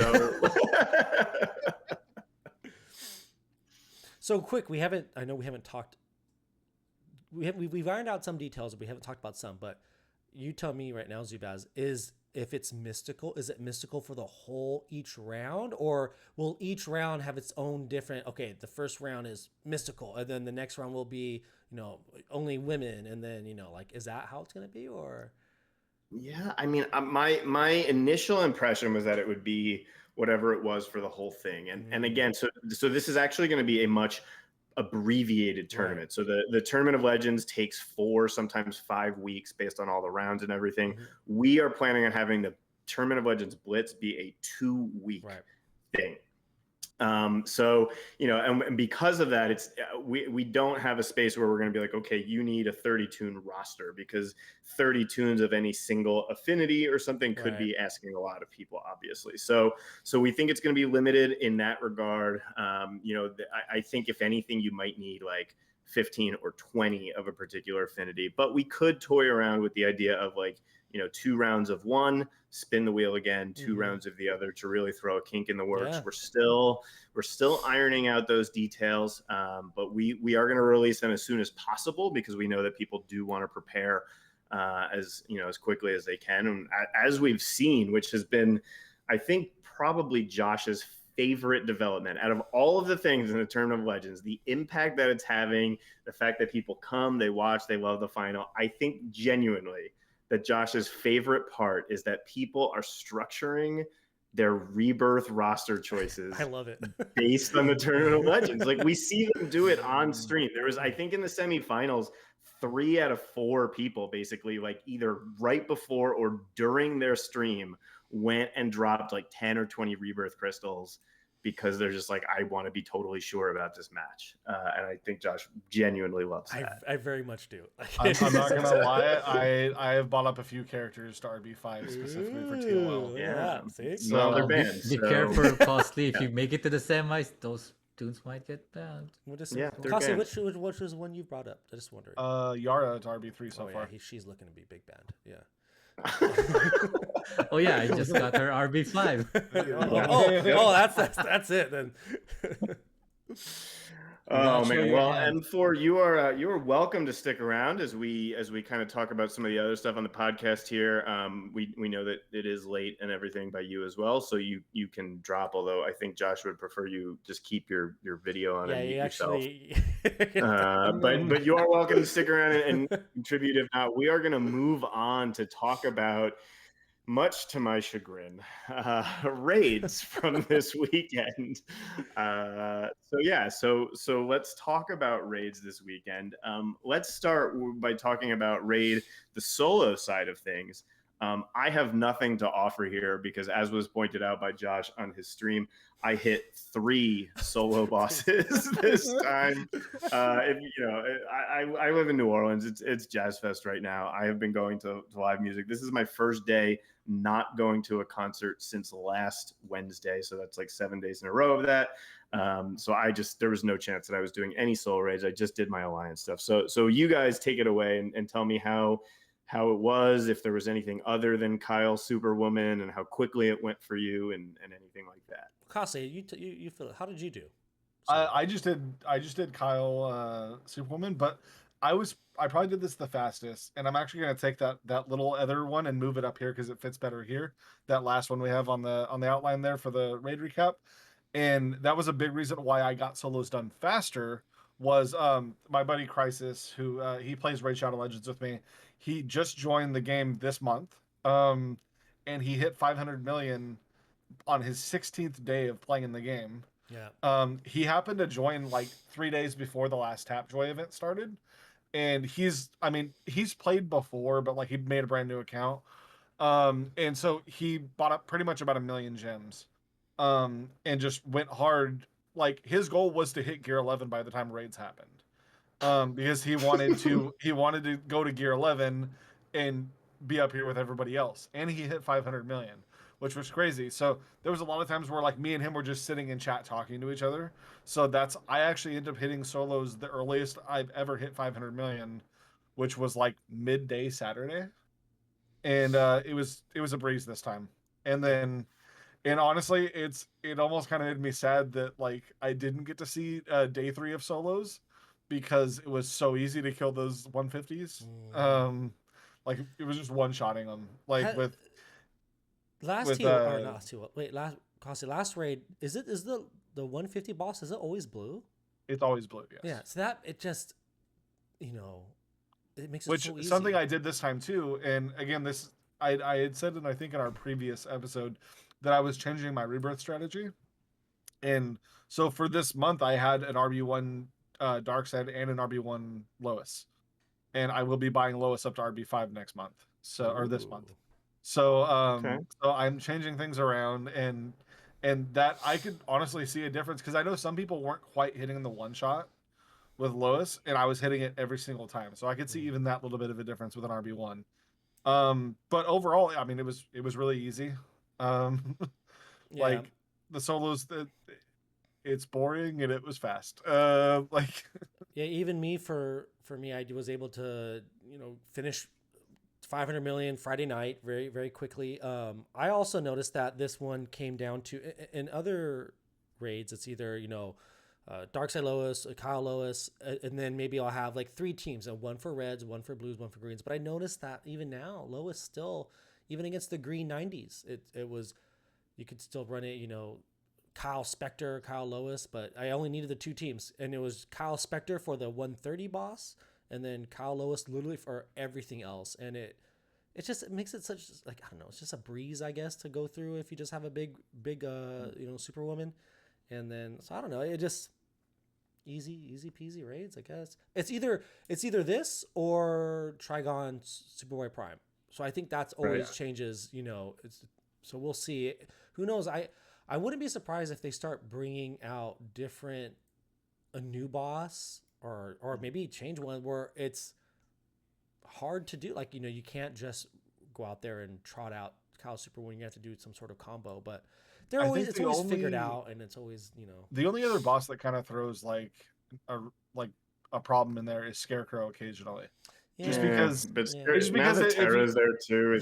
So quick, I know we haven't talked. We've ironed out some details, we haven't talked about some, but you tell me right now, Zubaz, if it's mystical, is it mystical for the whole each round, or will each round have its own different, okay, the first round is mystical, and then the next round will be, only women, and then, is that how it's going to be, or? Yeah, I mean, my initial impression was that it would be whatever it was for the whole thing. And again, so this is actually going to be a much abbreviated tournament. Right. So the Tournament of Legends takes 4, sometimes 5 weeks based on all the rounds and everything. We are planning on having the Tournament of Legends Blitz be a 2-week thing. So, and because of that, it's we don't have a space where we're going to be like, okay, you need a 30-tune roster, because 30 tunes of any single affinity or something could be asking a lot of people, obviously. So we think it's going to be limited in that regard. I think if anything, you might need like 15 or 20 of a particular affinity, but we could toy around with the idea of like, 2 rounds of one, spin the wheel again, 2 rounds of the other, to really throw a kink in the works. We're still ironing out those details, but we are going to release them as soon as possible, because we know that people do want to prepare as quickly as they can. And as we've seen, which has been, I think, probably Josh's favorite development out of all of the things in the Tournament of Legends, the impact that it's having, the fact that people come, they watch, they love the final. I think genuinely that Josh's favorite part is that people are structuring their rebirth roster choices. I love it. Based on the Tournament of Legends. Like, we see them do it on stream. There was, I think, in the semifinals, 3 out of 4 people basically, like, either right before or during their stream went and dropped like 10 or 20 rebirth crystals, because they're just like, I want to be totally sure about this match. And I think Josh genuinely loves that. I very much do. I'm not going to lie. I have bought up a few characters to RB5 specifically for TOL. Yeah. See? So they're banned. Be careful, Costly. If you make it to the semis, those tunes might get banned. Costly, which was one you brought up? I just wondered. Yara to RB3 so far. Yeah, she's looking to be big banned. Yeah. Oh yeah, I just got her RB5. That's it then. Oh man, well, and for you are welcome to stick around as we kind of talk about some of the other stuff on the podcast here. We know that it is late and everything by you as well, so you can drop. Although I think Josh would prefer you just keep your video on and mute yourself. But you are welcome to stick around and contribute. If not, we are going to move on to talk about, much to my chagrin, raids from this weekend. So let's talk about raids this weekend. Let's start by talking about raid, the solo side of things. I have nothing to offer here because, as was pointed out by Josh on his stream, I hit 3 solo bosses this time. If you know, I live in New Orleans. It's Jazz Fest right now. I have been going to live music. This is my first day not going to a concert since last Wednesday, so that's like 7 days in a row of that. So there was no chance that I was doing any solo raids. I just did my alliance stuff. So you guys take it away and tell me how it was, if there was anything other than Kyle Superwoman, and how quickly it went for you, and anything like that. Kase, you feel it. How did you do? I just did Kyle Superwoman, but I probably did this the fastest, and I'm actually gonna take that little other one and move it up here because it fits better here. That last one we have on the outline there for the raid recap, and that was a big reason why I got solos done faster. Was my buddy Crisis, who he plays Raid Shadow Legends with me. He just joined the game this month, and he hit 500 million on his 16th day of playing in the game. Yeah. He happened to join like 3 days before the last Tapjoy event started, and he's played before, but like he made a brand new account, and so he bought up pretty much about 1 million gems, and just went hard. Like his goal was to hit gear 11 by the time raids happened, because he wanted to go to gear 11 and be up here with everybody else, and he hit 500 million, which was crazy. So there was a lot of times where like me and him were just sitting in chat talking to each other. So I actually ended up hitting solos the earliest I've ever hit 500 million, which was like midday Saturday, and it was a breeze this time. And honestly, it almost kind of made me sad that like I didn't get to see day 3 of solos because it was so easy to kill those 150s. Like it was just one-shotting them. Like last raid, is the 150 boss, is it always blue? It's always blue, yes. Yeah, so that it just it makes it Which so easy. Something I did this time too, and again this I had said, and I think in our previous episode, that I was changing my rebirth strategy. And so for this month I had an RB1 Darkseid and an RB1 Lois. And I will be buying Lois up to RB5 next month. Or this month. So so I'm changing things around, and that I could honestly see a difference because I know some people weren't quite hitting the one shot with Lois, and I was hitting it every single time. So I could see even that little bit of a difference with an RB1. But overall, I mean, it was really easy. Like the solos, it's boring and it was fast. Like yeah, even me for me, I was able to finish 500 million Friday night very, very quickly. I also noticed that this one came down to, in other raids, it's either Darkseid Lois, Kyle Lois, and then maybe I'll have like 3 teams, and one for reds, one for blues, one for greens. But I noticed that even now, Lois still, even against the green 90s, it was, you could still run it, Kyle Spectre, Kyle Lois, but I only needed the 2 teams, and it was Kyle Spectre for the 130 boss, and then Kyle Lois literally for everything else. And it makes it such, like, I don't know, it's just a breeze, I guess, to go through if you just have a big Superwoman. And then, so I don't know, it just easy peasy raids, I guess. It's either this or Trigon Superboy Prime. So I think that's always changes, so we'll see. Who knows? I wouldn't be surprised if they start bringing out a new boss or maybe change one where it's hard to do. Like, you can't just go out there and trot out Kyle Superwoman. You have to do some sort of combo, but it's always figured out, and it's always, The only other boss that kind of throws like a problem in there is Scarecrow occasionally. Yeah. Just because Terra's there too.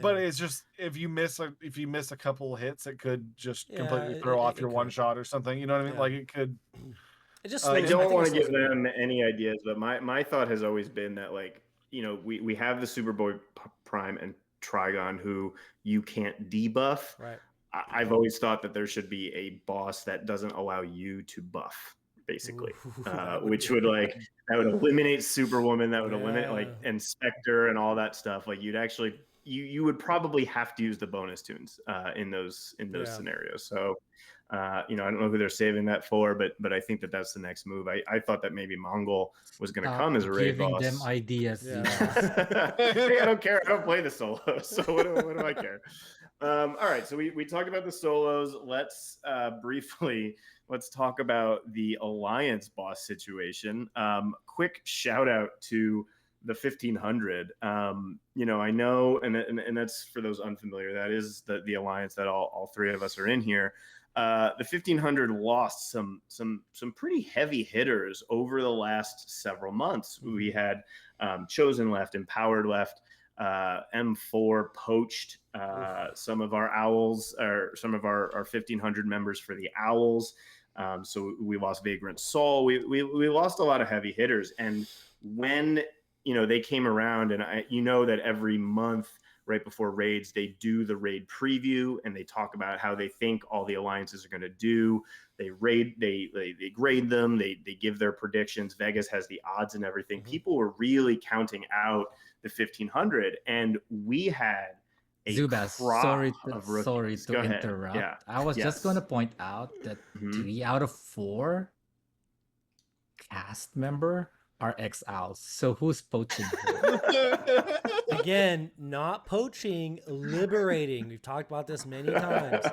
But it's just if you miss a couple hits, it could just completely throw off your one shot or something. You know what I mean? Like it could. It just. I don't want to give them any ideas, but my thought has always been that, like, we have the Superboy Prime and Trigon who you can't debuff. Right. I've always thought that there should be a boss that doesn't allow you to buff, basically, which would that would eliminate Superwoman, that would eliminate and Spectre and all that stuff. Like you'd actually you would probably have to use the bonus tunes in those scenarios. So I don't know who they're saving that for, but I think that's the next move. I thought that maybe Mongol was going to come as a raid boss. Giving them ideas. Yeah. Hey, I don't care. I don't play the solos, so what do I care? All right, so we talked about the solos. Let's briefly talk about the alliance boss situation. Quick shout out to the 1500. I know, and that's for those unfamiliar. That is the alliance that all three of us are in here. The 1500 lost some pretty heavy hitters over the last several months. We had Chosen left, Empowered left, M4 poached some of our owls, or some of our 1500 members for the owls. So we lost Vagrant Soul. We lost a lot of heavy hitters. And when they came around, and that every month right before raids, they do the raid preview and they talk about how they think all the alliances are going to do. They grade them. They give their predictions. Vegas has the odds and everything. Mm-hmm. People were really counting out the 1500, and we had a Zubaz, sorry to interrupt. Yeah. I was just going to point out that 3 out of 4 cast member are ex-owls. So who's poaching? Again, not poaching, liberating. We've talked about this many times.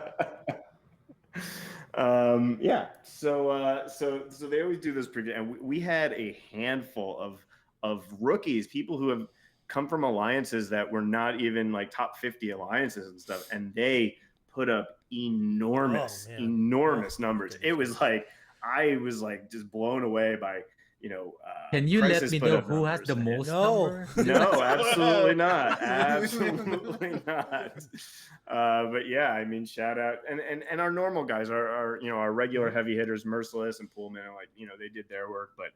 Yeah. So they always do this preview, and we had a handful of rookies, people who have come from alliances that were not even like top 50 alliances and stuff, and they put up enormous numbers. It was like, I was like just blown away by, can you let me know who has the most number? No, absolutely not. Absolutely not. But yeah, I mean, shout out. And our normal guys, our regular heavy hitters, Merciless and Pullman, they did their work. But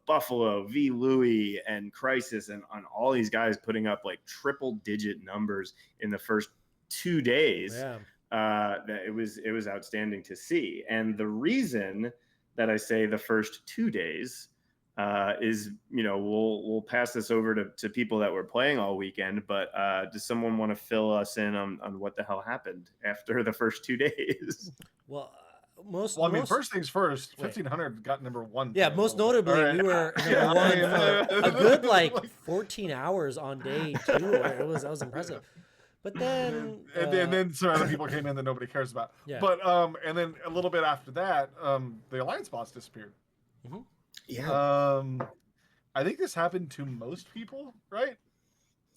Buffalo, V. Louie, and Crisis, and on all these guys putting up like triple-digit numbers in the first 2 days. Yeah. That it was outstanding to see. And the reason that I say the first 2 days is, we'll pass this over to people that were playing all weekend, but does someone want to fill us in on what the hell happened after the first 2 days? Well, first things first, 1500 got number 1. Yeah, most notably, we were number 1 for a good 14 hours on day 2. That was impressive. But then and then some other people came in that nobody cares about. Yeah. But and then a little bit after that, the alliance boss disappeared. Mm-hmm. Yeah. I think this happened to most people, right?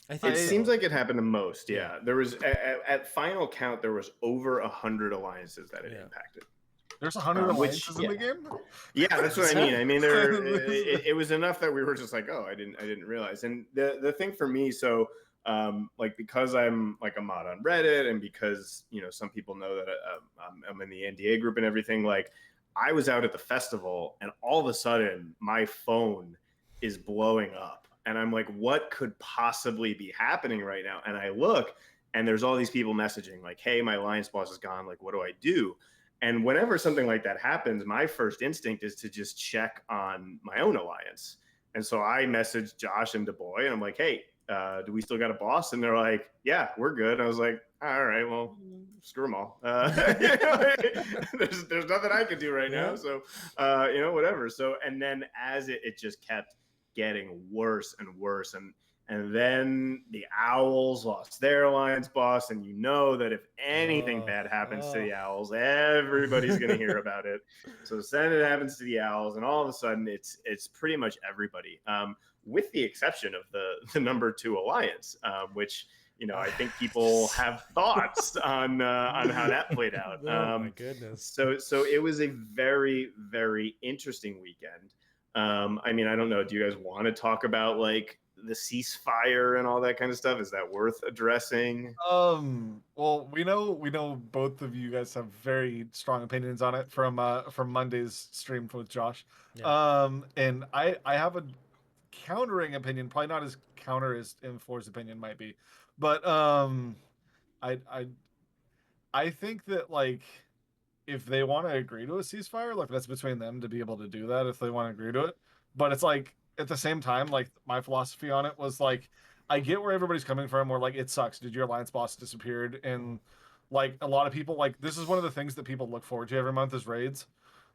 It seems like it happened to most. Yeah. There was at final count, there was over 100 alliances that it impacted. There's 100 alliances in the game. Yeah, that's what I mean. I mean, it was enough that we were just like, oh, I didn't realize. And the thing for me, so because I'm like a mod on Reddit, and because some people know that I'm in the NDA group and everything, like I was out at the festival, and all of a sudden my phone is blowing up, and I'm like, what could possibly be happening right now? And I look, and there's all these people messaging like, hey, my alliance boss is gone, like what do I do? And whenever something like that happens, my first instinct is to just check on my own alliance. And so I messaged Josh and DeBoy, and I'm like, hey, do we still got a boss? And they're like, yeah, we're good. I was like, all right, well, screw them all. There's nothing I can do right now. So, whatever. So, and then as it just kept getting worse and worse. And then the Owls lost their alliance boss. And that if anything bad happens to the Owls, everybody's going to hear about it. So then it happens to the Owls, and all of a sudden it's pretty much everybody, with the exception of the number 2 alliance, which, I think people have thoughts on how that played out. Oh my goodness. So it was a very, very interesting weekend. I mean, I don't know. Do you guys want to talk about like the ceasefire and all that kind of stuff? Is that worth addressing? Well, we know both of you guys have very strong opinions on it from Monday's stream with Josh. Yeah. And I have a countering opinion, probably not as counter as M4's opinion might be, but I think that like if they want to agree to a ceasefire, like that's between them to be able to do that if they want to agree to it. But it's like at the same time, like my philosophy on it was like, I get where everybody's coming from, where like it sucks. Did your alliance boss disappeared, and like a lot of people, like this is one of the things that people look forward to every month is raids.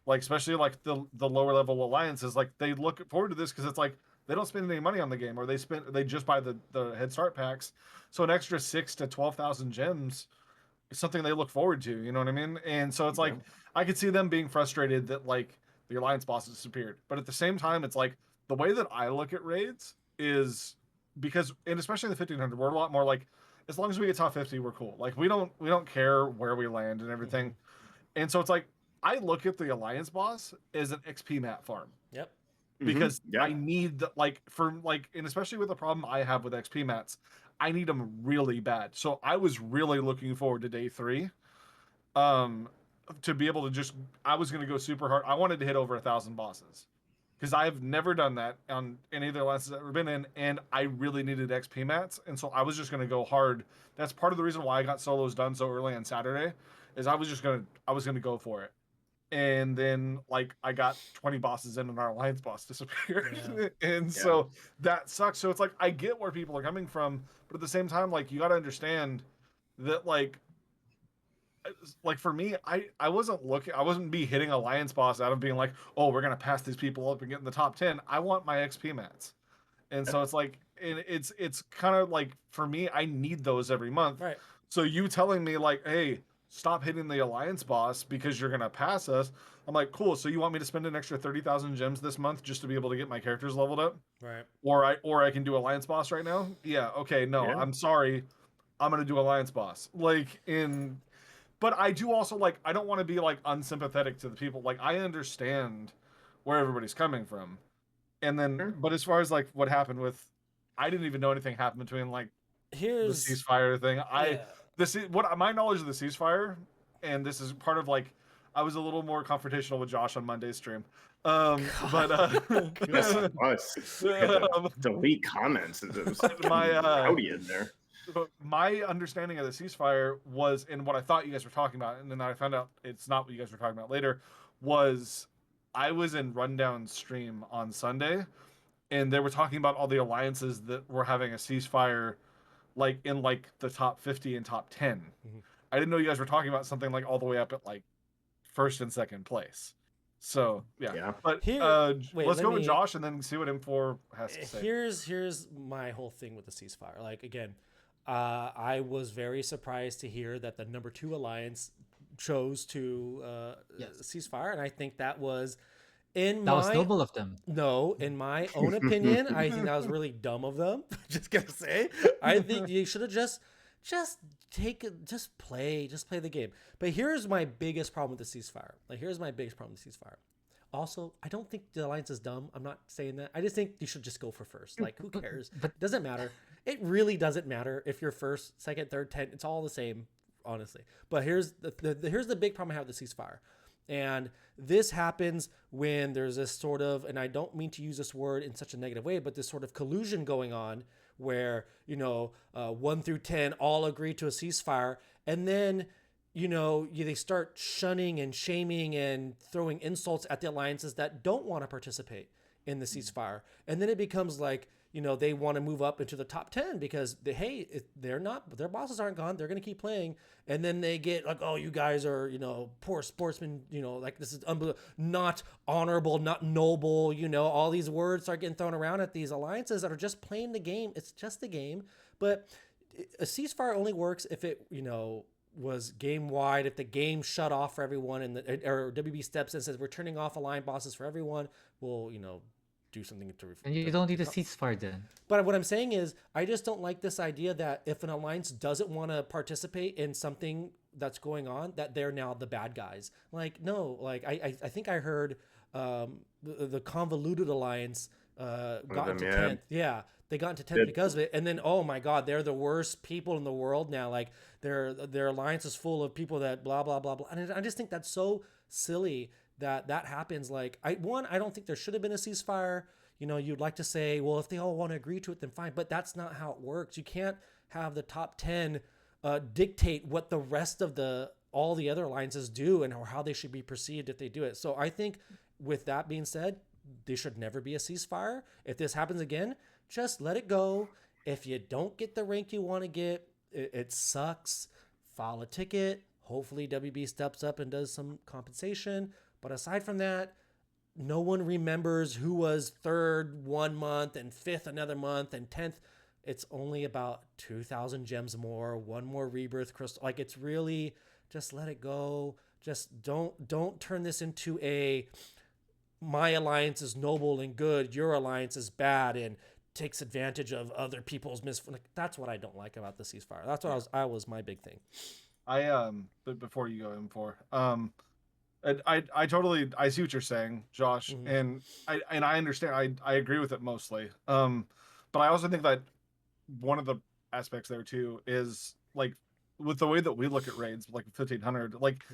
Like especially like the lower level alliances, like they look forward to this because it's like they don't spend any money on the game, or they just buy the head start packs. So an extra 6 to 12,000 gems is something they look forward to. You know what I mean? And so it's like I could see them being frustrated that like the alliance boss disappeared, but at the same time, it's like the way that I look at raids is because, and especially the 1500, we're a lot more like as long as we get top 50, we're cool. Like we don't care where we land and everything. And so it's like I look at the alliance boss as an XP mat farm. Yep. Because I need the, like for like, and especially with the problem I have with XP mats, I need them really bad. So I was really looking forward to day 3, to be able to just, I was going to go super hard. I wanted to hit over 1,000 bosses because I've never done that on any of the alliances I've ever been in, and I really needed XP mats, and so I was just going to go hard. That's part of the reason why I got solos done so early on Saturday, is I was going to go for it. And then like I got 20 bosses in and our alliance boss disappeared. And so that sucks. So it's like I get where people are coming from, but at the same time, like you got to understand that like for me, I wasn't be hitting alliance boss out of being like, oh, we're gonna pass these people up and get in the top 10. I want my XP mats. And so it's like it's kind of like for me, I need those every month. Right. So you telling me like, hey, stop hitting the alliance boss because you're gonna pass us. I'm like, cool. So you want me to spend an extra 30,000 gems this month just to be able to get my characters leveled up? Right. Or I can do alliance boss right now? Yeah. Okay. No, I'm sorry. I'm gonna do alliance boss. But I do also like I don't want to be like unsympathetic to the people. Like I understand where everybody's coming from. And then but as far as like what happened with I didn't even know anything happened between like the ceasefire thing. What my knowledge of the ceasefire, and this is part of like I was a little more confrontational with Josh on Monday's stream. Delete comments. It was rowdy in there. My understanding of the ceasefire was, and what I thought you guys were talking about, and then I found out it's not what you guys were talking about later, was I was in Rundown stream on Sunday, and they were talking about all the alliances that were having a ceasefire, like in like the top 50 and top 10. I didn't know you guys were talking about something like all the way up at like first and second place. So yeah. But let's go with Josh and then see what M4 has to say. Here's my whole thing with the ceasefire. Like again, I was very surprised to hear that the number 2 alliance chose to ceasefire, and I think that was was noble of them. No, in my own opinion, I think that was really dumb of them. Just gonna say, I think you should have just play the game. But here's my biggest problem with the ceasefire. Also, I don't think the alliance is dumb. I'm not saying that. I just think you should just go for first. Like, who cares? But doesn't matter. It really doesn't matter if you're first, second, third, 10. It's all the same, honestly. But here's the big problem I have with the ceasefire. And this happens when there's this sort of, and I don't mean to use this word in such a negative way, but this sort of collusion going on where, 1 through 10 all agree to a ceasefire. And then, they start shunning and shaming and throwing insults at the alliances that don't want to participate in the ceasefire. And then it becomes like, they want to move up into the top 10 because their bosses aren't gone. They're going to keep playing. And then they get like, oh, you guys are, poor sportsmen, like this is not honorable, not noble, all these words start getting thrown around at these alliances that are just playing the game. It's just a game. But a ceasefire only works if it, was game wide, if the game shut off for everyone or WB steps in and says, we're turning off alliance bosses for everyone. We'll, do something to and you don't need a ceasefire then. But what I'm saying is I just don't like this idea that if an alliance doesn't want to participate in something that's going on, that they're now the bad guys. Like, no, like I think I heard the convoluted alliance got into 10th. Yeah, they got into 10th because of it. And then, oh my God, they're the worst people in the world now. Like their alliance is full of people that blah, blah, blah, blah. And I just think that's so silly that happens. Like I don't think there should have been a ceasefire. You'd like to say, well, if they all want to agree to it, then fine. But that's not how it works. You can't have the top 10 dictate what the rest of all the other alliances do and or how they should be perceived if they do it. So I think with that being said, there should never be a ceasefire. If this happens again, just let it go. If you don't get the rank you want to get, it sucks. file a ticket. Hopefully WB steps up and does some compensation. But aside from that, no one remembers who was third 1 month and fifth another month and 10th. It's only about 2,000 gems more, one more rebirth crystal. Like, it's really just let it go. Just don't turn this into a my alliance is noble and good, your alliance is bad and takes advantage of other people's like, that's what I don't like about the ceasefire. That's what I was my big thing. But before you go in for I totally I see what you're saying, Josh, and I understand. I agree with it mostly. But I also think that one of the aspects there too is like with the way that we look at raids, like 1,500, like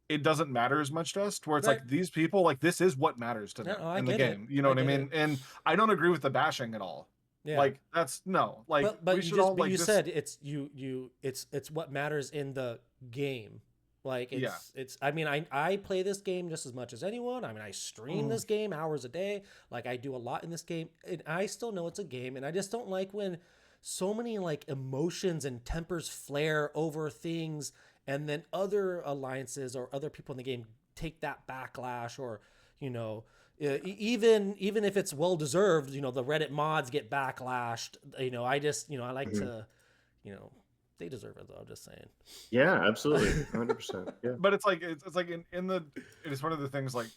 it doesn't matter as much to us. Where it's like these people, like this is what matters to them in the game. You know what I mean? And I don't agree with the bashing at all. Yeah. Like that's no. Like but we should all like. You said it's it's what matters in the game. Like it's I mean I play this game just as much as anyone. I mean I stream this game hours a day. Like I do a lot in this game and I still know it's a game and I just don't like when so many like emotions and tempers flare over things and then other alliances or other people in the game take that backlash or even if it's well deserved, the Reddit mods get backlashed. I just I like to they deserve it though. I'm just saying. Yeah, absolutely, 100%. Yeah. But it's like it's one of the things like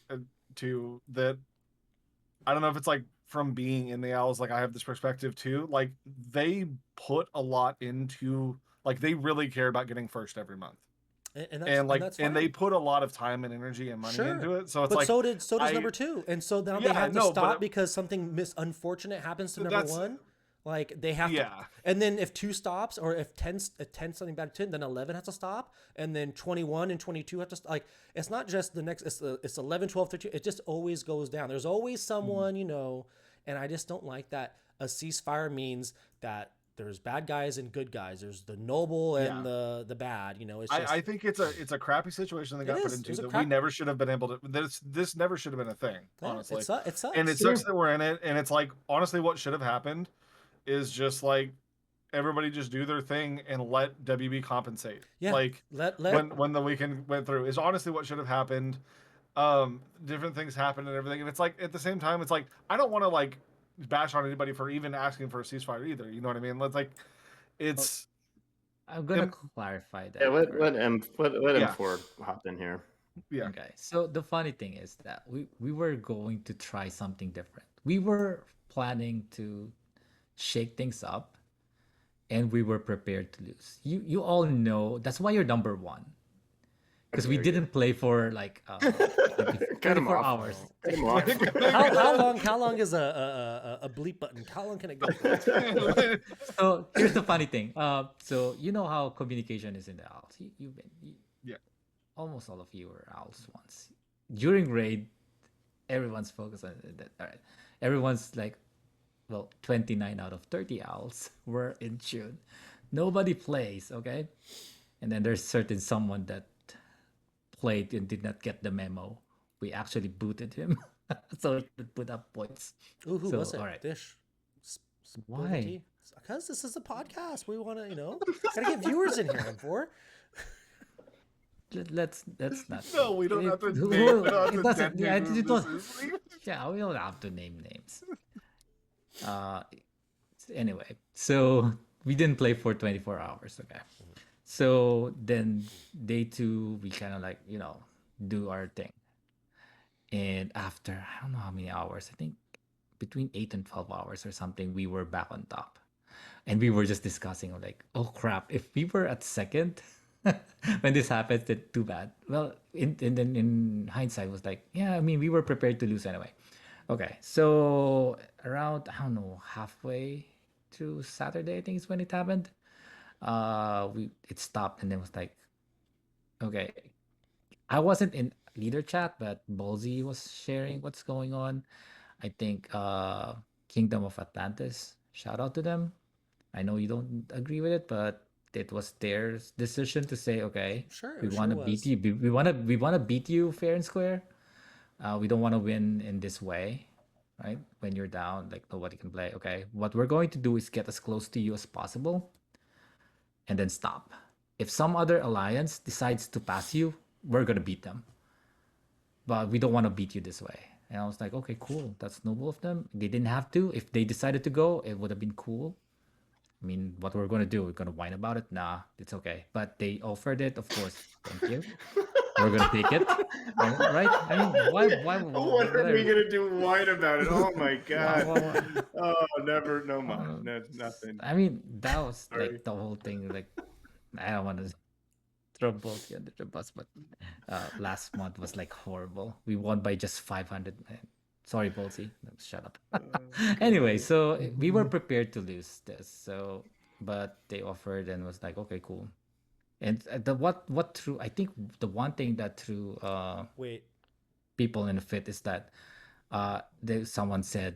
too that I don't know if it's like from being in the Owls, like I have this perspective too. Like they put a lot into like they really care about getting first every month. And they put a lot of time and energy and money into it. So it's but so does number 2. And so now they have to stop because something unfortunate happens to number 1. Like they have to, and then if 2 stops or if 10 something bad to 10, then 11 has to stop, and then 21 and 22 have to like. It's not just the next. It's 11, 12, 13. It just always goes down. There's always someone, and I just don't like that. A ceasefire means that there's bad guys and good guys. There's the noble and the bad. It's just, I think it's a crappy situation they got put into that we never should have been able to. This never should have been a thing. Honestly, it sucks. And it sucks that we're in it. And it's like honestly, what should have happened is just like everybody just do their thing and let WB compensate. Yeah, like when the weekend went through is honestly what should have happened. Different things happened and everything, and it's like at the same time, it's like I don't want to like bash on anybody for even asking for a ceasefire either. You know what I mean? Like it's. I'm gonna clarify that. Yeah, let M4 hop in here. Yeah. Okay. So the funny thing is that we were going to try something different. We were planning to shake things up and we were prepared to lose. You all know that's why you're number 1, because we didn't play for like 24 hours. How long is a bleep button? How long can it go for? So here's the funny thing. So you know how communication is in the Owls. You've been almost all of you were Owls once. During raid, everyone's focused on that. All right, everyone's like, well, 29 out of 30 Owls were in tune. Nobody plays, okay? And then there's certain someone that played and did not get the memo. We actually booted him, so he could put up points. Ooh, who was it? All right. Dish. Why? Because this is a podcast. We want to, gotta get viewers in here. For. Let's not. No, we don't have to name. Yeah, we don't have to name names. Anyway, so we didn't play for 24 hours. Okay. So then day 2, we kind of like, do our thing. And after, I don't know how many hours, I think between 8 and 12 hours or something, we were back on top. And we were just discussing like, oh crap, if we were at second when this happened, then too bad. Well, in hindsight, was like, yeah, I mean, we were prepared to lose anyway. Okay, so around, I don't know, halfway through Saturday, I think is when it happened. It stopped and then was like, okay, I wasn't in leader chat, but Ballsy was sharing what's going on. I think Kingdom of Atlantis, shout out to them. I know you don't agree with it, but it was their decision to say, okay, we want to beat you. We want to beat you fair and square. We don't want to win in this way, right? When you're down, like nobody can play. Okay, what we're going to do is get as close to you as possible, and then stop. if some other alliance decides to pass you, we're gonna beat them. But we don't want to beat you this way. And I was like, okay, cool. That's noble of them. They didn't have to. If they decided to go, it would have been cool. I mean, what we're gonna do? We're gonna whine about it? Nah, it's okay. But they offered it, of course. Thank you. We're gonna take it, right? I mean, why? What are we gonna do? Whine about it? Oh my god! Oh, never, no, nothing. I mean, that was like the whole thing. Like, I don't want to throw both under the bus, but last month was like horrible. We won by just 500. Sorry, Bolsey. Shut up. Anyway, so we were prepared to lose this. So, but they offered and was like, okay, cool. And I think the one thing that threw people in a fit is that someone said,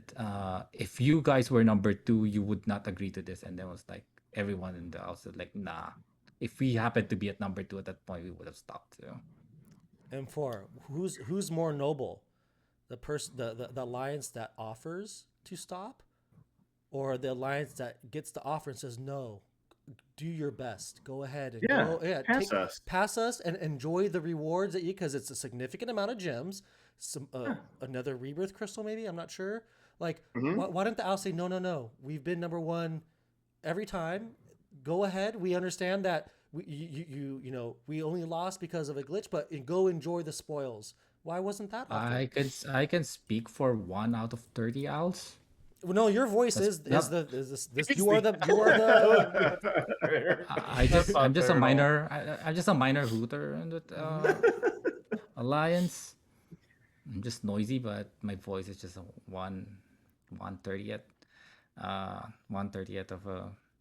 if you guys were number 2, you would not agree to this. And then was like, everyone in the house was like, nah. If we happened to be at number 2 at that point, we would have stopped. So. M4, who's more noble, the alliance that offers to stop, or the alliance that gets the offer and says no, do your best, go ahead and pass us and enjoy the rewards that you, because it's a significant amount of gems, another rebirth crystal maybe, I'm not sure. Like, why didn't the owl say no? We've been number 1 every time. Go ahead. We understand that we only lost because of a glitch, but go enjoy the spoils. Why wasn't that offered? I can speak for 1 out of 30 owls. Well, no, your voice is you are the I'm just a minor hooter in the alliance. I'm just noisy, but my voice is just a 1/30th of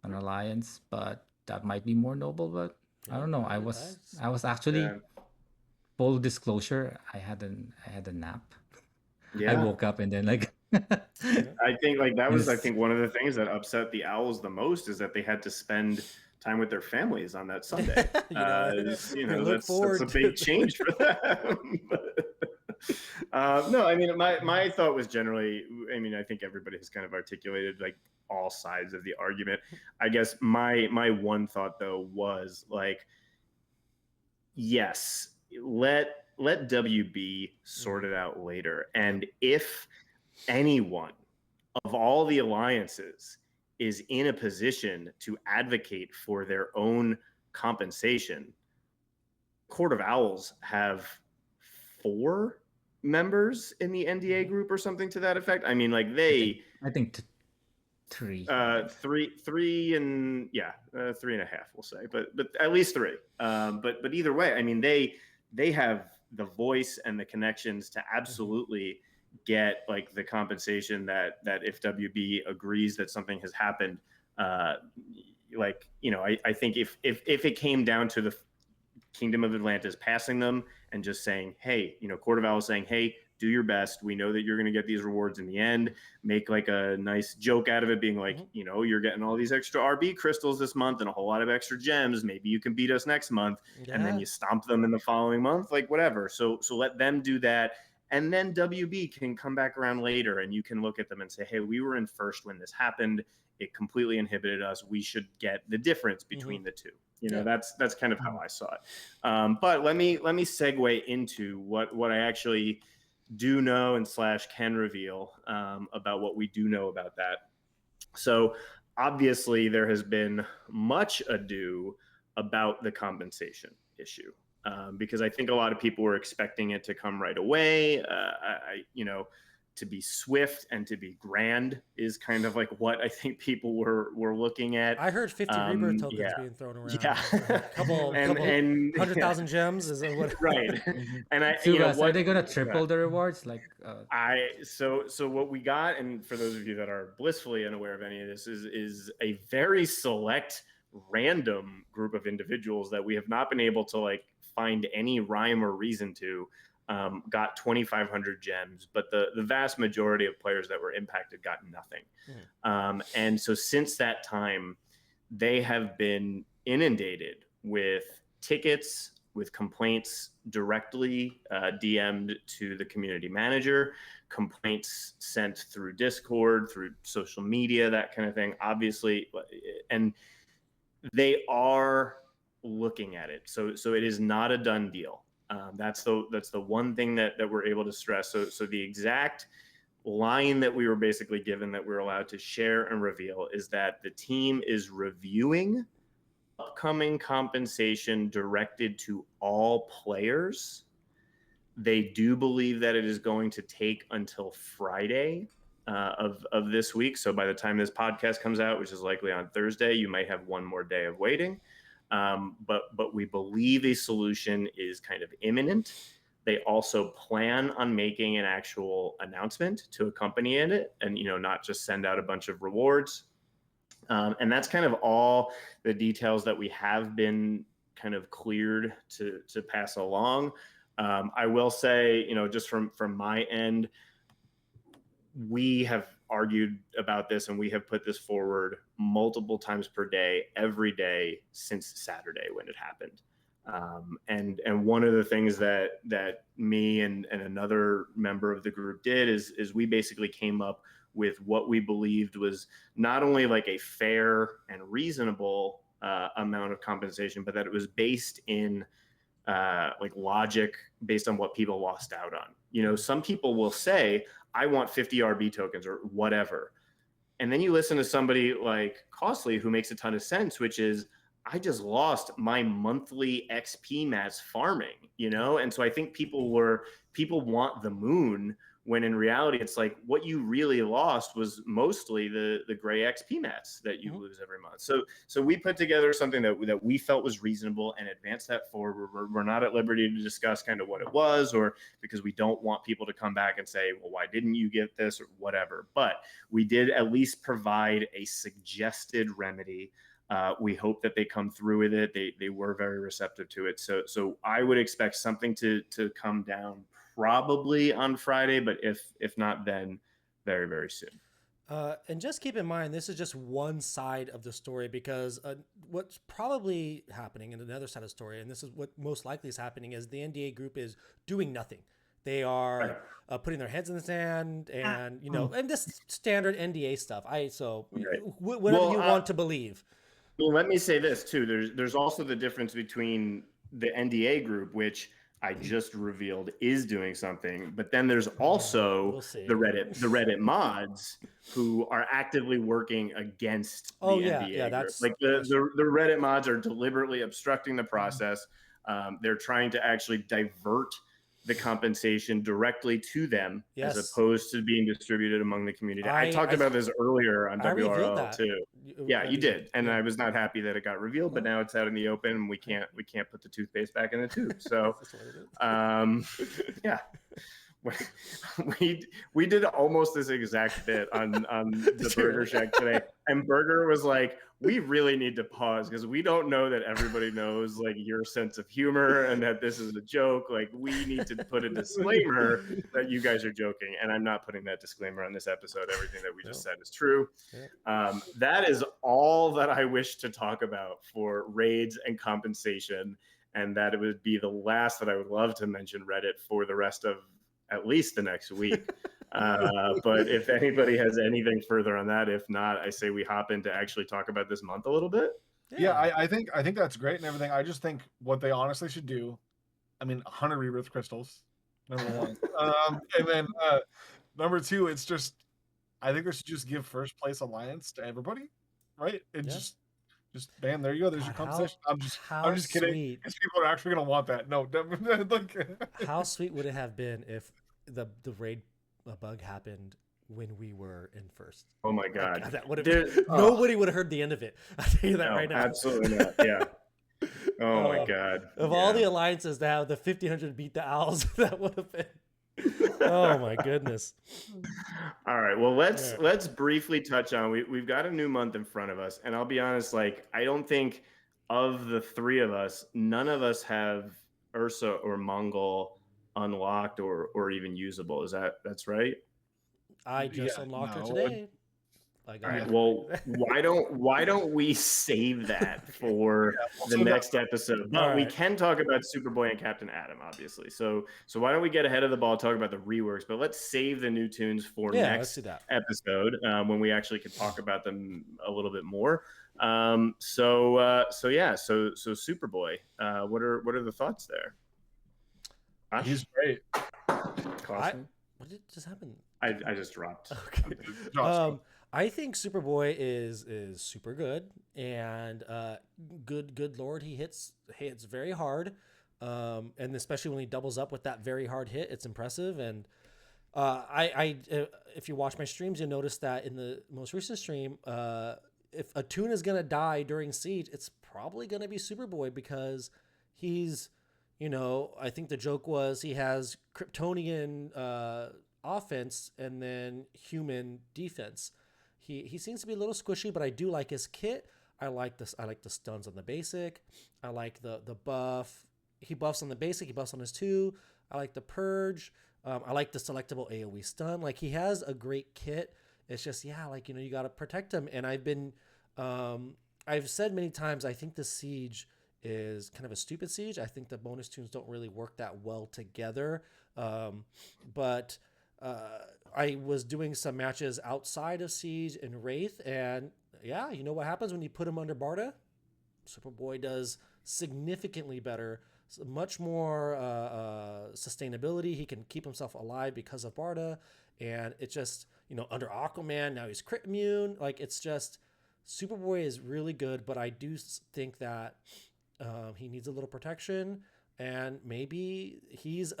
an alliance. But that might be more noble. But I don't know. I was actually full disclosure. I had a nap. I woke up and then like. I think like that was one of the things that upset the owls the most is that they had to spend time with their families on that Sunday. That's a big change for them. No, I mean my thought was generally, I mean, I think everybody has kind of articulated like all sides of the argument. I guess my one thought though was like, yes, let WB sort it out later, and if anyone of all the alliances is in a position to advocate for their own compensation, Court of Owls have 4 members in the NDA group or something to that effect. I mean, like I think 3. 3 and 3.5, we'll say, but at least 3. But either way, I mean, they have the voice and the connections to absolutely get like the compensation that if WB agrees that something has happened, I think if it came down to the Kingdom of Atlantis passing them and just saying, hey, Court of Owls saying, hey, do your best. We know that you're going to get these rewards in the end. Make like a nice joke out of it, being like, you're getting all these extra RB crystals this month and a whole lot of extra gems. Maybe you can beat us next month. And then you stomp them in the following month, like whatever. So let them do that. And then WB can come back around later and you can look at them and say, hey, we were in first when this happened. It completely inhibited us. We should get the difference between the two. That's kind of how I saw it. But let me segue into what I actually do know and / can reveal about what we do know about that. So obviously there has been much ado about the compensation issue. Because I think a lot of people were expecting it to come right away. To be swift and to be grand is kind of like what I think people were looking at. I heard 50 rebirth tokens being thrown around. Yeah, a couple 100,000 gems is what. Right. And are they gonna triple the rewards? Like so what we got, and for those of you that are blissfully unaware of any of this, is a very select random group of individuals that we have not been able to like find any rhyme or reason to got 2,500 gems, but the vast majority of players that were impacted got nothing. And so since that time, they have been inundated with tickets, with complaints directly DM'd to the community manager, complaints sent through Discord, through social media, that kind of thing, obviously. And they are looking at it. So it is not a done deal. That's the one thing that we're able to stress. So the exact line that we were basically given that we're allowed to share and reveal is that the team is reviewing upcoming compensation directed to all players. They do believe that it is going to take until Friday of this week. So by the time this podcast comes out, which is likely on Thursday, you might have one more day of waiting. But we believe a solution is kind of imminent. They also plan on making an actual announcement to accompany it, and not just send out a bunch of rewards. And that's kind of all the details that we have been kind of cleared to pass along. I will say, just from my end, we have argued about this and we have put this forward multiple times per day, every day since Saturday when it happened. And one of the things that me and another member of the group did is we basically came up with what we believed was not only like a fair and reasonable amount of compensation, but that it was based in like logic based on what people lost out on. Some people will say, I want 50 RB tokens or whatever. And then you listen to somebody like Costly who makes a ton of sense, which is, I just lost my monthly XP mats farming, And so I think people want the moon, when in reality, it's like what you really lost was mostly the gray XP mats that you lose every month. So we put together something that we felt was reasonable and advanced that forward. We're not at liberty to discuss kind of what it was, or because we don't want people to come back and say, well, why didn't you get this or whatever? But we did at least provide a suggested remedy. We hope that they come through with it. They were very receptive to it. So I would expect something to come down probably on Friday, but if not, then very, very soon. And just keep in mind, this is just one side of the story, because what's probably happening in another side of the story, and this is what most likely is happening, is the NDA group is doing nothing. They are putting their heads in the sand, and and this standard NDA stuff. Whatever you want to believe. Well, let me say this too. There's also the difference between the NDA group, which I just revealed is doing something, but then there's also the Reddit mods who are actively working against the NDA group. Like the Reddit mods are deliberately obstructing the process. They're trying to actually divert the compensation directly to them, as opposed to being distributed among the community. I talked about this earlier on WRL too. Yeah, you did, and I was not happy that it got revealed, but now it's out in the open, and we can't put the toothpaste back in the tube. So, yeah. We did almost this exact bit on the Burger Shack today, and Burger was like, we really need to pause because we don't know that everybody knows like your sense of humor and that this is a joke. Like, we need to put a disclaimer that you guys are joking, and I'm not putting that disclaimer on this episode. Everything that we just said is true. That is all that I wish to talk about for raids and compensation, and that it would be the last that I would love to mention Reddit for the rest of at least the next week. But if anybody has anything further on that, if not, I say we hop in to actually talk about this month a little bit. Yeah, I think that's great and everything. I just think what they honestly should do, 100 rebirth crystals, number one. And then number two, it's just, I think they should just give first place alliance to everybody, right? And just bam, there you go. There's your compensation. I'm just kidding. Because people are actually gonna want that. No, how sweet would it have been if the raid bug happened when we were in first? Oh my god, that would have nobody would have heard the end of it. I'll tell you that right now. Absolutely not. Yeah. Oh my god. Of all the alliances to have the 1500 beat the owls, that would have been. Oh my goodness. All right, well, let's briefly touch on, we've got a new month in front of us, and I'll be honest, like, I don't think of the three of us, none of us have Ursa or Mongol unlocked or even usable. That's right? I just unlocked her today. Like, all right. Well, why don't we save that for the next episode? But we can talk about Superboy and Captain Atom, obviously. So why don't we get ahead of the ball, talk about the reworks, but let's save the new tunes for next episode when we actually can talk about them a little bit more. So Superboy. What are the thoughts there? Josh? He's great. What did just happen? I just dropped. Okay. I think Superboy is super good, and good lord, he hits very hard, and especially when he doubles up with that very hard hit, it's impressive. And if you watch my streams, you'll notice that in the most recent stream, if a toon is gonna die during Siege, it's probably gonna be Superboy, because he's, I think the joke was he has Kryptonian offense and then human defense. He seems to be a little squishy, but I do like his kit. I like the stuns on the basic. I like the buff. He buffs on the basic. He buffs on his 2. I like the purge. I like the selectable AoE stun. Like, he has a great kit. It's just, you got to protect him. And I've said many times, I think the Siege is kind of a stupid Siege. I think the bonus tunes don't really work that well together. But I was doing some matches outside of Siege and Wraith, and you know what happens when you put him under Barda? Superboy does significantly better, much more sustainability. He can keep himself alive because of Barda, and it just, under Aquaman, now he's crit immune. Like, it's just, Superboy is really good, but I do think that he needs a little protection. And maybe he's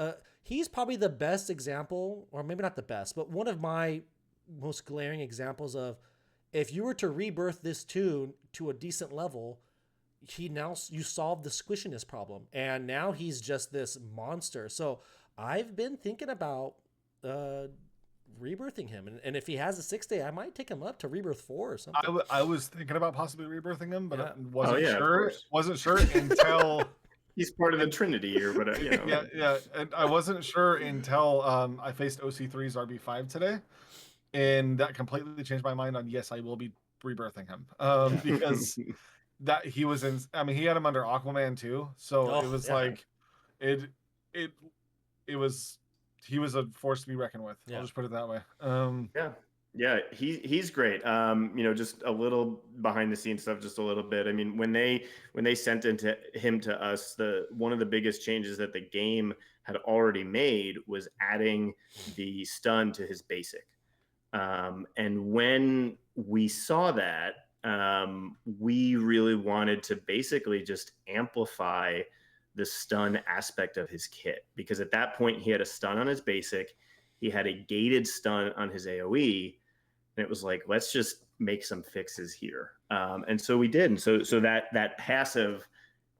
probably the best example, or maybe not the best, but one of my most glaring examples of, if you were to rebirth this toon to a decent level, you solve the squishiness problem, and now he's just this monster. So I've been thinking about rebirthing him, and if he has a 6-day, I might take him up to rebirth 4 or something. I was thinking about possibly rebirthing him, but I wasn't sure until. He's part of the Trinity or whatever. Yeah. And I wasn't sure until I faced OC3's RB5 today, and that completely changed my mind on, yes, I will be rebirthing him, because that he was in. I mean, he had him under Aquaman too, so it was like it was. He was a force to be reckoned with. I'll just put it that way. Yeah, he's great. Just a little behind the scenes stuff, just a little bit. I mean, when they sent him to us, one of the biggest changes that the game had already made was adding the stun to his basic. And when we saw that, we really wanted to basically just amplify the stun aspect of his kit, because at that point he had a stun on his basic, he had a gated stun on his AoE, and it was like, let's just make some fixes here. And so we did. And so that passive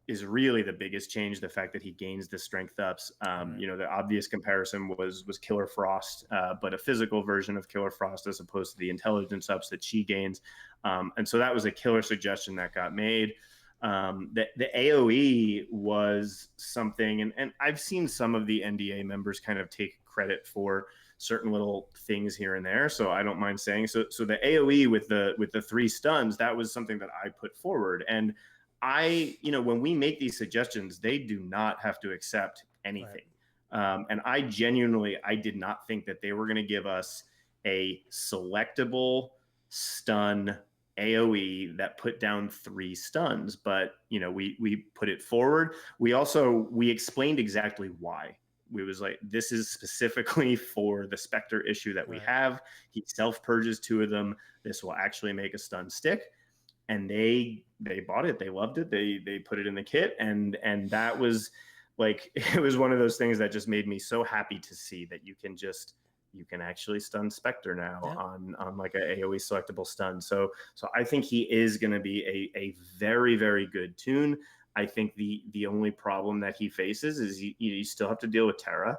is really the biggest change, the fact that he gains the strength ups. The obvious comparison was Killer Frost, but a physical version of Killer Frost as opposed to the intelligence ups that she gains. And so that was a killer suggestion that got made. The AoE was something, and I've seen some of the NDA members kind of take credit for certain little things here and there, so I don't mind saying so the AoE with the 3 stuns, that was something that I put forward, and when we make these suggestions, they do not have to accept anything. And I did not think that they were going to give us a selectable stun AoE that put down 3 stuns, but we put it forward. We explained exactly why. We was like, this is specifically for the Spectre issue that we have. He self-purges 2 of them. This will actually make a stun stick. And they bought it. They loved it. They put it in the kit. And that was like, it was one of those things that just made me so happy to see that you can actually stun Spectre now on like a AoE selectable stun. So I think he is going to be a very, very good toon. I think the only problem that he faces is you still have to deal with Terra.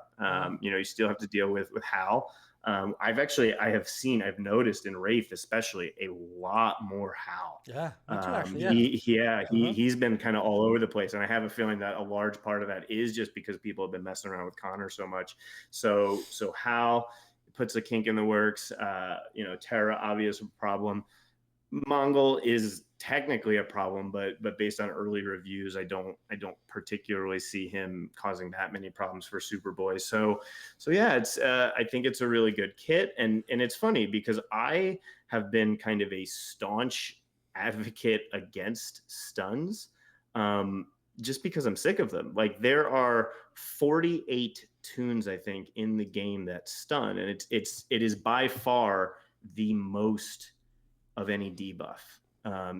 You still have to deal with Hal. I've noticed in Wraith especially a lot more Hal. Yeah, me too, actually. He's been kind of all over the place, and I have a feeling that a large part of that is just because people have been messing around with Connor so much. So Hal, puts a kink in the works. Terra, obvious problem. Mongol is technically a problem, but based on early reviews, I don't particularly see him causing that many problems for Superboy. So yeah, it's I think it's a really good kit, and it's funny because I have been kind of a staunch advocate against stuns, just because I'm sick of them. Like, there are 48 tunes, I think, in the game that stun, and it is by far the most of any debuff.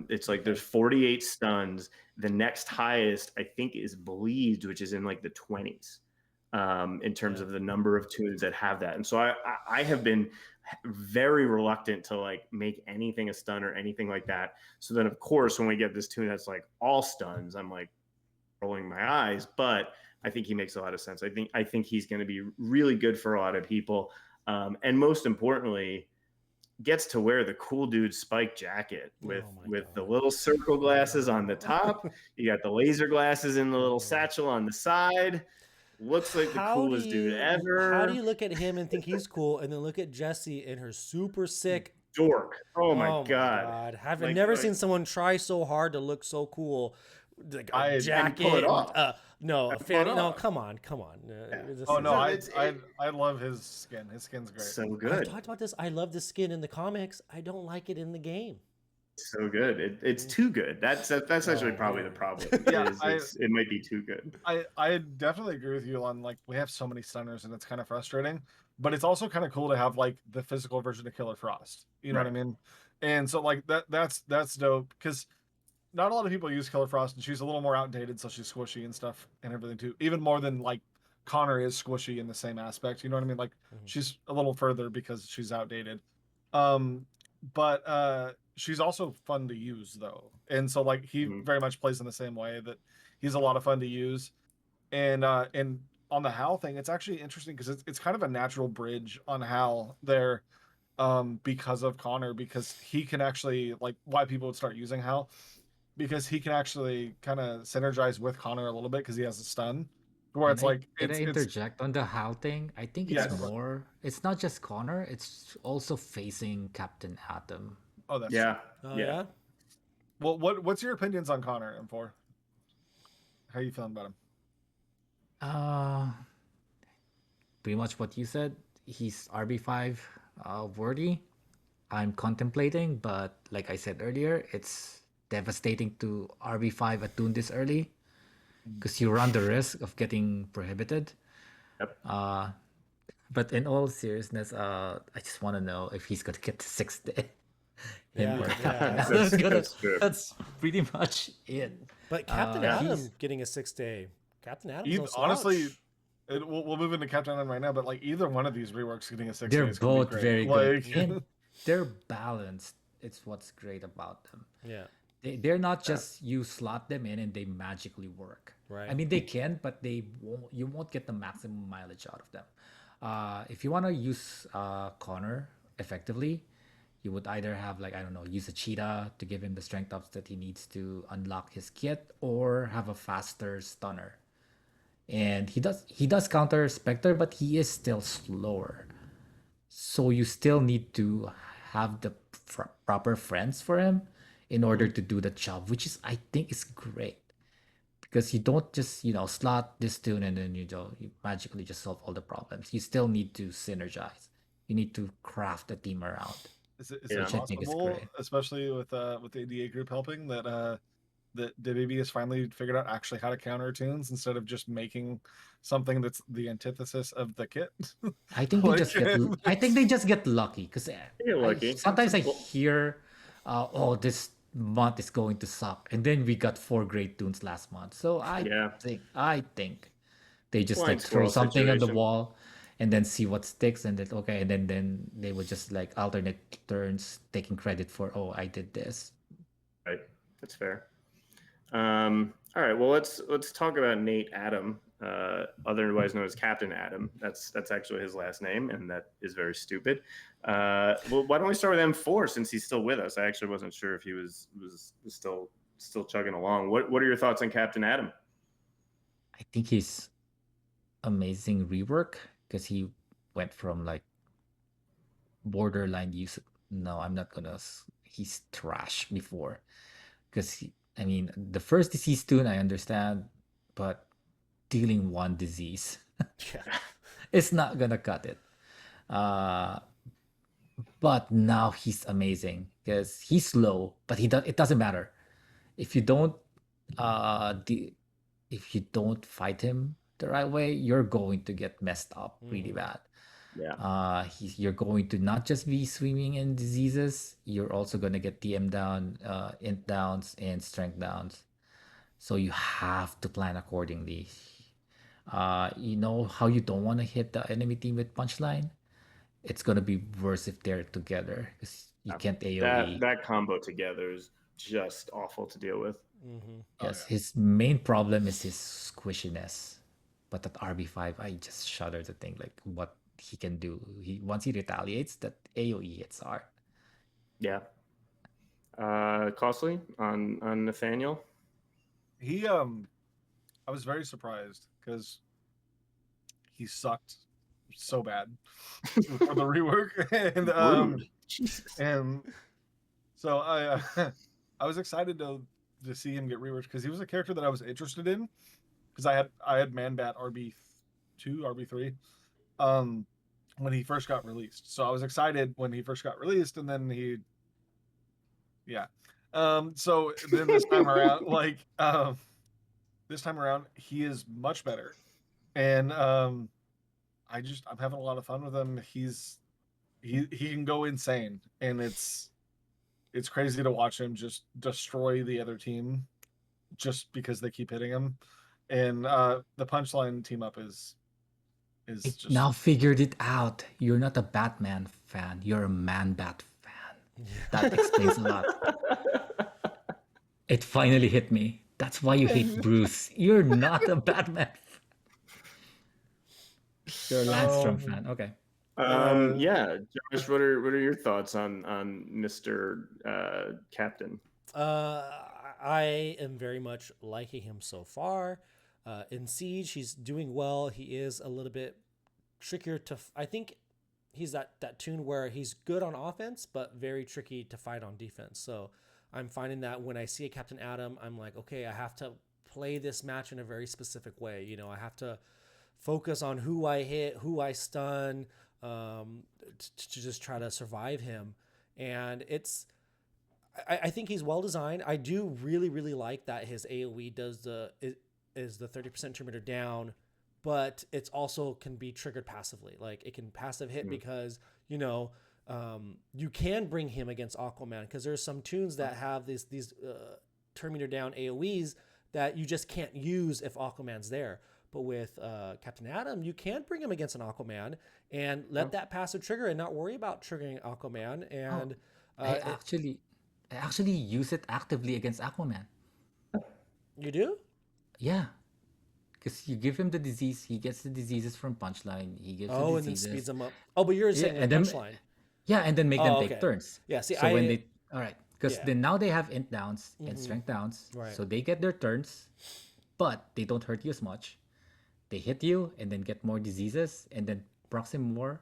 It's like there's 48 stuns. The next highest, I think, is Bleeds, which is in like the 20s, in terms of the number of tunes that have that. And so I have been very reluctant to like make anything a stun or anything like that. So then, of course, when we get this tune that's like all stuns, I'm like rolling my eyes. But I think he makes a lot of sense. I think he's going to be really good for a lot of people, and most importantly, gets to wear the cool dude spike jacket with the little circle glasses on the top. You got the laser glasses in the little satchel on the side. Looks like the coolest dude ever. How do you look at him and think he's cool, and then look at Jessie in her super sick dork? Oh my god! I've never seen someone try so hard to look so cool. Like a jacket. Pull it off. No, come on. I love his skin. His skin's great. So good. I've talked about this. I love the skin in the comics. I don't like it in the game. So good. It's too good. That's actually probably the problem. It might be too good. I definitely agree with you on, like, we have so many stunners and it's kind of frustrating, but it's also kind of cool to have like the physical version of Killer Frost. You know what I mean? And so like that's dope, because not a lot of people use Killer Frost, and she's a little more outdated, so she's squishy and stuff and everything too. Even more than like Connor is squishy in the same aspect. You know what I mean? Like, she's a little further because she's outdated. But she's also fun to use though. And so like he very much plays in the same way, that he's a lot of fun to use. And on the Hal thing, it's actually interesting because it's kind of a natural bridge on Hal there, because of Connor, because he can actually, like, why people would start using Hal, because he can actually kind of synergize with Connor a little bit because he has a stun. Where it's like, can I interject on the Hal thing? I think it's more. It's not just Connor. It's also facing Captain Atom. Oh, that's yeah. Well, what's your opinions on Connor, M4? How are you feeling about him? Pretty much what you said. He's RB5 worthy. I'm contemplating, but like I said earlier, it's devastating to RB5 attune this early, because you run the risk of getting prohibited. Yep. But in all seriousness, I just want to know if he's gonna get the 6th day. That's pretty much it. But Captain Atom getting a 6th day. Captain Atom. Honestly, we'll move into Captain Atom right now. But like, either one of these reworks getting a 6th day. They're both very good. And they're balanced. It's what's great about them. Yeah. They're not just you slot them in and they magically work. Right. I mean, they can, but you won't get the maximum mileage out of them. If you want to use Connor effectively, you would either have, like, I don't know, use a cheetah to give him the strength ups that he needs to unlock his kit, or have a faster stunner. And he does counter Spectre, but he is still slower. So you still need to have the proper friends for him in order to do the job, which is, I think, is great, because you don't just slot this tune and then you magically just solve all the problems. You still need to synergize. You need to craft a team around. Is it possible, especially with the ADA group helping, that WB has finally figured out actually how to counter tunes instead of just making something that's the antithesis of the kit? I think they just get lucky, because sometimes I hear, this month is going to suck, and then we got 4 great tunes last month. So I think they just throw something on the wall and then see what sticks, and then they would just like alternate turns, taking credit for, I did this. Right, that's fair. All right, well, let's talk about Nate Adam, otherwise known as Captain Atom. That's actually his last name, and that is very stupid. Well, why don't we start with M4, since he's still with us? I actually wasn't sure if he was still chugging along. What are your thoughts on Captain Atom? I think he's amazing rework, because he went from like borderline use. No, I'm not gonna. He's trash before, because I mean, the first disease tune I understand, but dealing one disease, Yeah. it's not gonna cut it. Uh, but now he's amazing because he's slow, but it doesn't matter if you don't uh the if you don't fight him the right way, you're going to get messed up really bad. Yeah. You're going to not just be swimming in diseases, you're also going to get TM down, int downs, and strength downs. So you have to plan accordingly. You know how you don't want to hit the enemy team with punchline? It's going to be worse if they're together because you can't AoE. That combo together is just awful to deal with. Yes, his main problem is his squishiness. But at RB5, I just shudder to think like what he can do. Once he retaliates, that AoE hits hard. Yeah. Costly on Nathaniel. I was very surprised because he sucked so bad for the rework, and so I was excited to see him get reworked because he was a character that I was interested in because I had Manbat RB2, RB3, when he first got released. So I was excited when he first got released, and then so then this time around, he is much better, and I'm having a lot of fun with him. He can go insane, and it's crazy to watch him just destroy the other team just because they keep hitting him. And the punchline team up is just now figured it out. You're not a Batman fan. You're a Man-Bat fan. That explains a lot. It finally hit me. That's why you hate Bruce. You're not a Batman fan. You're a Landstrom fan. Okay. Yeah, Josh, what are your thoughts on Mr. Captain? I am very much liking him so far. In Siege, he's doing well. He is a little bit trickier to. I think he's that tune where he's good on offense, but very tricky to fight on defense. So I'm finding that when I see a Captain Atom, I'm like, okay, I have to play this match in a very specific way. You know, I have to focus on who I hit, who I stun, to just try to survive him. And I think he's well designed. I do really, really like that his AoE is the 30% turn meter down, but it's also can be triggered passively. Like it can passive hit because, you know, you can bring him against Aquaman because there's some tunes that have these turn meter down AoEs that you just can't use if Aquaman's there. But with Captain Atom, you can bring him against an Aquaman and let that passive trigger and not worry about triggering Aquaman. And I actually use it actively against Aquaman. You do? Yeah. Because you give him the disease, he gets the diseases from punchline. He gives the and diseases. then speeds them up. Oh, but you're saying punchline. Yeah, and then make them take turns. Yeah, see, so when they all right, because then now they have int downs and strength downs, so they get their turns, but they don't hurt you as much. They hit you and then get more diseases and then procs him more.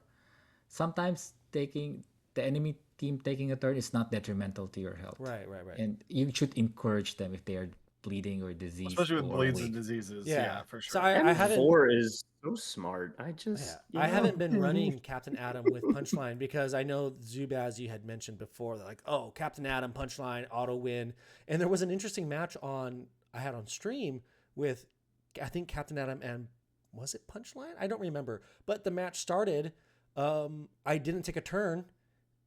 Sometimes taking the enemy team taking a turn is not detrimental to your health. Right. And you should encourage them if they are bleeding or diseased. Especially with bleeds and diseases. Yeah, for sure. So I haven't. M4 is so smart. I haven't been running Captain Atom with punchline because I know Zubaz, you had mentioned before, like, oh, Captain Atom punchline auto win, and there was an interesting match I had on stream with, I think Captain Atom and was it punchline? I don't remember, but the match started. I didn't take a turn,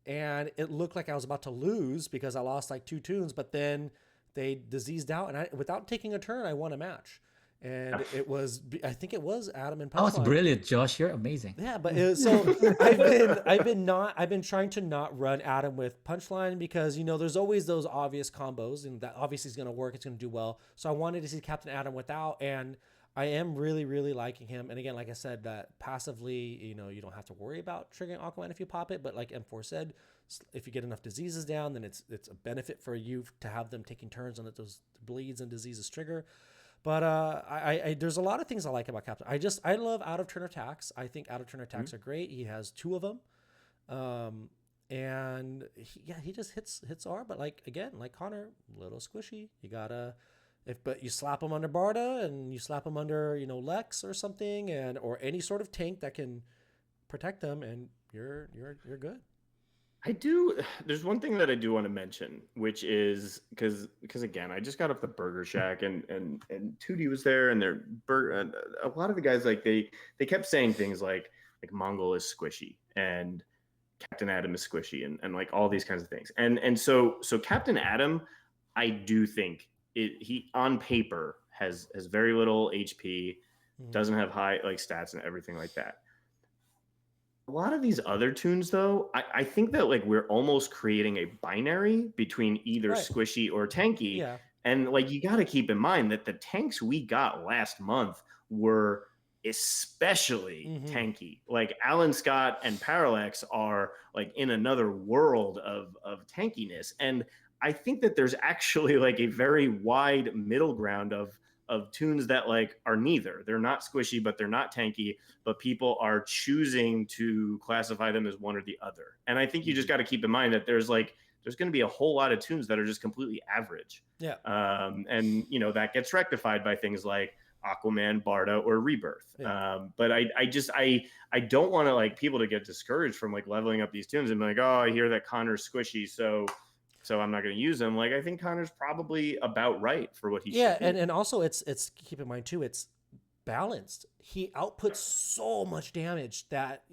and it looked like I was about to lose because I lost like 2 tunes, but then they diseased out, and without taking a turn, I won a match. And I think it was Adam and Punchline. That was brilliant, Josh. You're amazing. Yeah, but I've been trying to not run Adam with Punchline because, you know, there's always those obvious combos, and that obviously is going to work. It's going to do well. So I wanted to see Captain Adam without, and I am really, really liking him. And again, like I said, that passively, you know, you don't have to worry about triggering Aquaman if you pop it. But like M4 said, if you get enough diseases down, then it's a benefit for you to have them taking turns on those bleeds and diseases trigger. But I there's a lot of things I like about Captain. I love out of turn attacks. I think out of turn attacks are great. He has 2 of them. And he just hits hard, but like again, like Connor, little squishy. You gotta but you slap him under Barda and you slap him under Lex or something, or any sort of tank that can protect them, and you're good. There's one thing that I do want to mention, which is because again, I just got off the Burger Shack and Tootie was there, and a lot of the guys, like they kept saying things like Mongol is squishy and Captain Atom is squishy and like all these kinds of things. And so Captain Atom, I do think he on paper has very little HP, doesn't have high like stats and everything like that. A lot of these other tunes, though, I think that like we're almost creating a binary between either squishy or tanky. Yeah. And like you got to keep in mind that the tanks we got last month were especially tanky. Like Alan Scott and Parallax are like in another world of tankiness. And I think that there's actually like a very wide middle ground of tunes that like are neither. They're not squishy, but they're not tanky, but people are choosing to classify them as one or the other. And I think you just got to keep in mind that there's going to be a whole lot of tunes that are just completely average. Yeah. And that gets rectified by things like Aquaman, Barda, or Rebirth. Yeah. But I don't want to like people to get discouraged from like leveling up these tunes and be like, oh, I hear that Connor's squishy, so I'm not going to use him. Like I think Connor's probably about right for what he should do. and also it's keep in mind too, it's balanced. He outputs so much damage that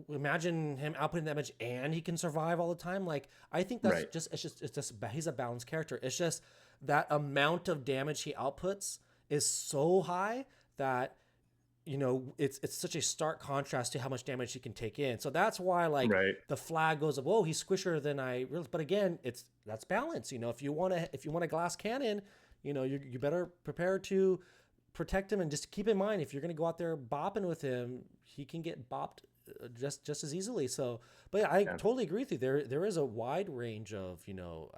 imagine him outputting damage and he can survive all the time. Like I think that's it's just he's a balanced character. It's just that amount of damage he outputs is so high that it's such a stark contrast to how much damage he can take in. So that's why the flag goes of, whoa, he's squishier than I realized. But again, that's balance. If you want a glass cannon, you better prepare to protect him, and just keep in mind, if you're going to go out there bopping with him, he can get bopped just as easily. So, but yeah, I totally agree with you. There is a wide range of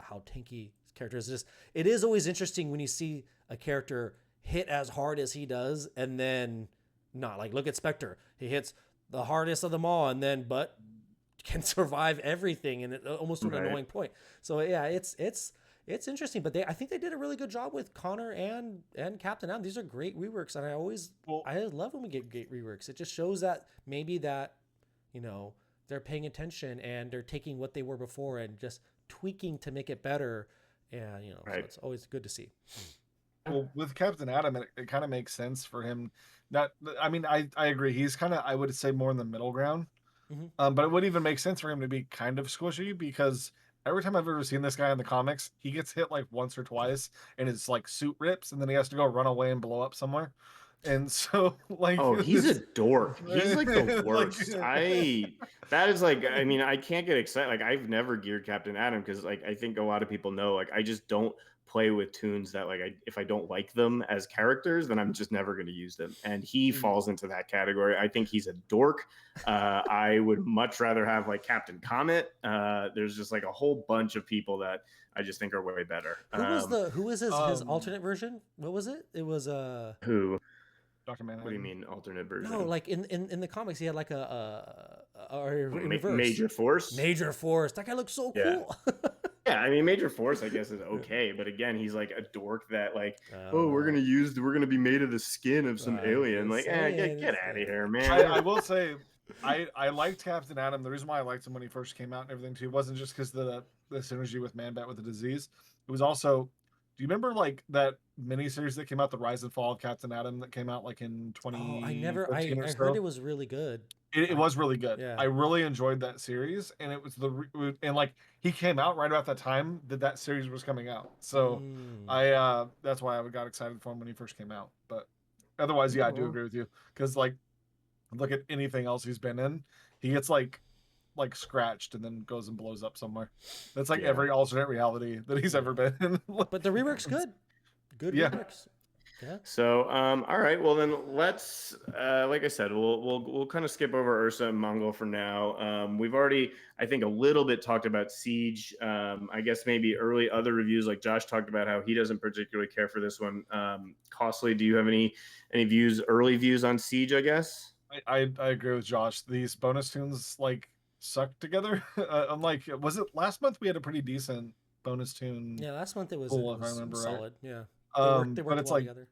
how tanky characters is. It is always interesting when you see a character hit as hard as he does, and then not. Like look at Spectre. He hits the hardest of them all, and then but can survive everything, and almost to an annoying point. So yeah, it's interesting. But I think they did a really good job with Connor and Captain Adam. These are great reworks, and I love when we get great reworks. It just shows that maybe that they're paying attention and they're taking what they were before and just tweaking to make it better. And so it's always good to see. Well, with Captain Atom, it kind of makes sense for him. I agree. He's kind of, I would say, more in the middle ground. But it would even make sense for him to be kind of squishy, because every time I've ever seen this guy in the comics, he gets hit like once or twice and his like suit rips, and then he has to go run away and blow up somewhere. And so like, he's a dork. He's like the worst. That is like, I mean, I can't get excited. Like I've never geared Captain Atom because like I think a lot of people know, like I just don't play with tunes that like if I don't like them as characters, then I'm just never going to use them. And he falls into that category. I think he's a dork. I would much rather have like Captain Comet. There's just like a whole bunch of people that I just think are way better. Who was his alternate version? What was it? It was who? Dr. Manhattan. What do you mean alternate version? No, like in the comics, he had like a reverse. Major Force. Major Force. That guy looks so cool. Yeah, I mean, Major Force, I guess, is okay, but again, he's like a dork that like, we're gonna be made of the skin of some alien. Like, get out of here, man. I will say, I liked Captain Atom. The reason why I liked him when he first came out and everything too wasn't just because the synergy with Man-Bat with the disease. It was also, do you remember like that miniseries that came out, The Rise and Fall of Captain Atom, that came out like in 20? I heard it was really good. It was really good. Yeah. I really enjoyed that series, and it was and like he came out right about that time that series was coming out. So I that's why I got excited for him when he first came out. But otherwise, I do agree with you, because like look at anything else he's been in, he gets like scratched and then goes and blows up somewhere. That's like every alternate reality that he's ever been in. But the rework's good. Good reworks. Yeah. So, all right. Well, then let's, like I said, we'll kind of skip over Ursa and Mongol for now. We've already, I think, a little bit talked about Siege. I guess maybe early other reviews, like Josh talked about how he doesn't particularly care for this one. Costly, do you have any early views on Siege? I guess. I agree with Josh. These bonus tunes, like suck together. I'm like, was it last month we had a pretty decent bonus tune? Yeah, last month it was if I remember solid. right. Yeah, they But worked it's well like, together.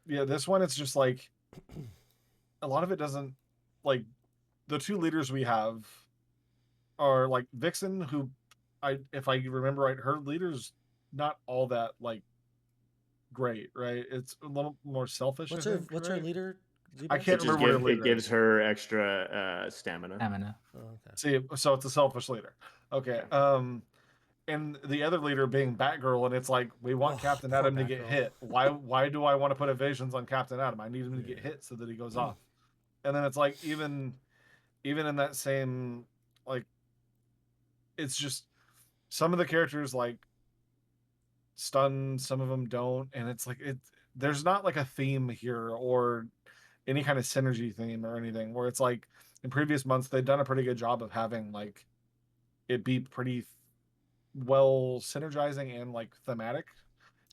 yeah, this one it's just like a lot of it doesn't like the two leaders we have are like Vixen, who if I remember right, her leader's not all that like great, right? It's a little more selfish. What's her leader? I Zubaz? can't remember what her leader it gives is. her extra stamina. Oh, okay. See, so it's a selfish leader. Okay. Yeah. And the other leader being Batgirl, and it's like we want Captain Atom to get hit. Why do I want to put evasions on Captain Atom? I need him to get hit so that he goes off. And then it's like even in that same like it's just some of the characters like stun, some of them don't, and it's like there's not like a theme here or any kind of synergy theme or anything where it's like in previous months they've done a pretty good job of having like it be pretty well synergizing and like thematic.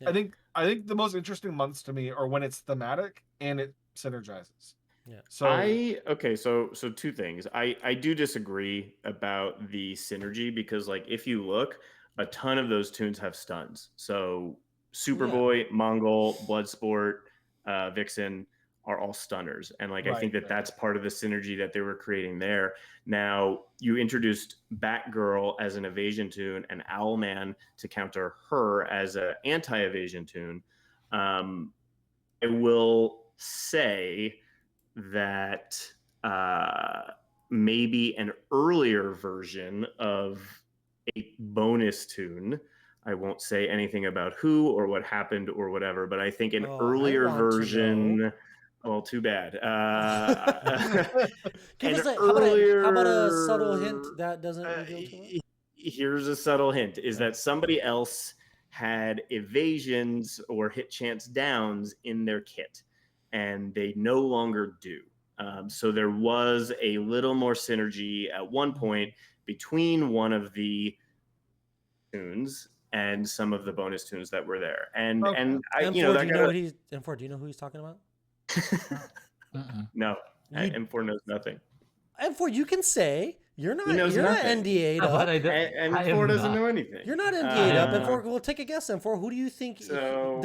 Yeah. I think the most interesting months to me are when it's thematic and it synergizes. Yeah. So two things. I do disagree about the synergy because like if you look, a ton of those tunes have stuns. So Superboy, Mongol, Bloodsport, Vixen are all stunners. And like I think that's part of the synergy that they were creating there. Now you introduced Batgirl as an evasion tune and Owlman to counter her as an anti-evasion tune. I will say that maybe an earlier version of a bonus tune. I won't say anything about who or what happened or whatever, but I think an earlier version. Well, too bad. Give us how about a subtle hint that doesn't reveal too much? Here's a subtle hint: is that somebody else had evasions or hit chance downs in their kit, and they no longer do. So there was a little more synergy at one point between one of the tunes and some of the bonus tunes that were there. And M4, do you know who he's talking about? No, M4 knows nothing. M4, you can say you're not NDA'd up. M4 doesn't know anything. You're not NDA'd up. M4, we'll take a guess. M4, who do you think?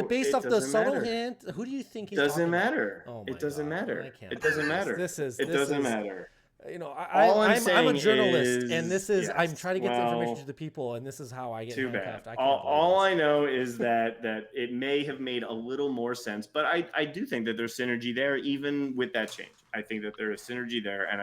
Based off the subtle hint, who do you think he's doesn't talking matter. about? It doesn't matter. It doesn't matter. It doesn't matter. You know, I'm a journalist, and this is I'm trying to get the information to the people, and this is how I get handcuffed. All I know is that it may have made a little more sense, but I do think that there's synergy there, even with that change. I think that there is synergy there, and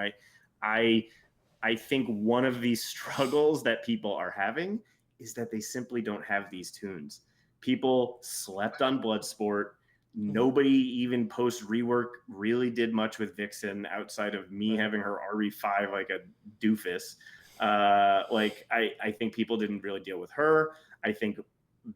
I think one of these struggles that people are having is that they simply don't have these tunes. People slept on Bloodsport. Nobody even post rework really did much with Vixen outside of me having her RE5 like a doofus. I think people didn't really deal with her. I think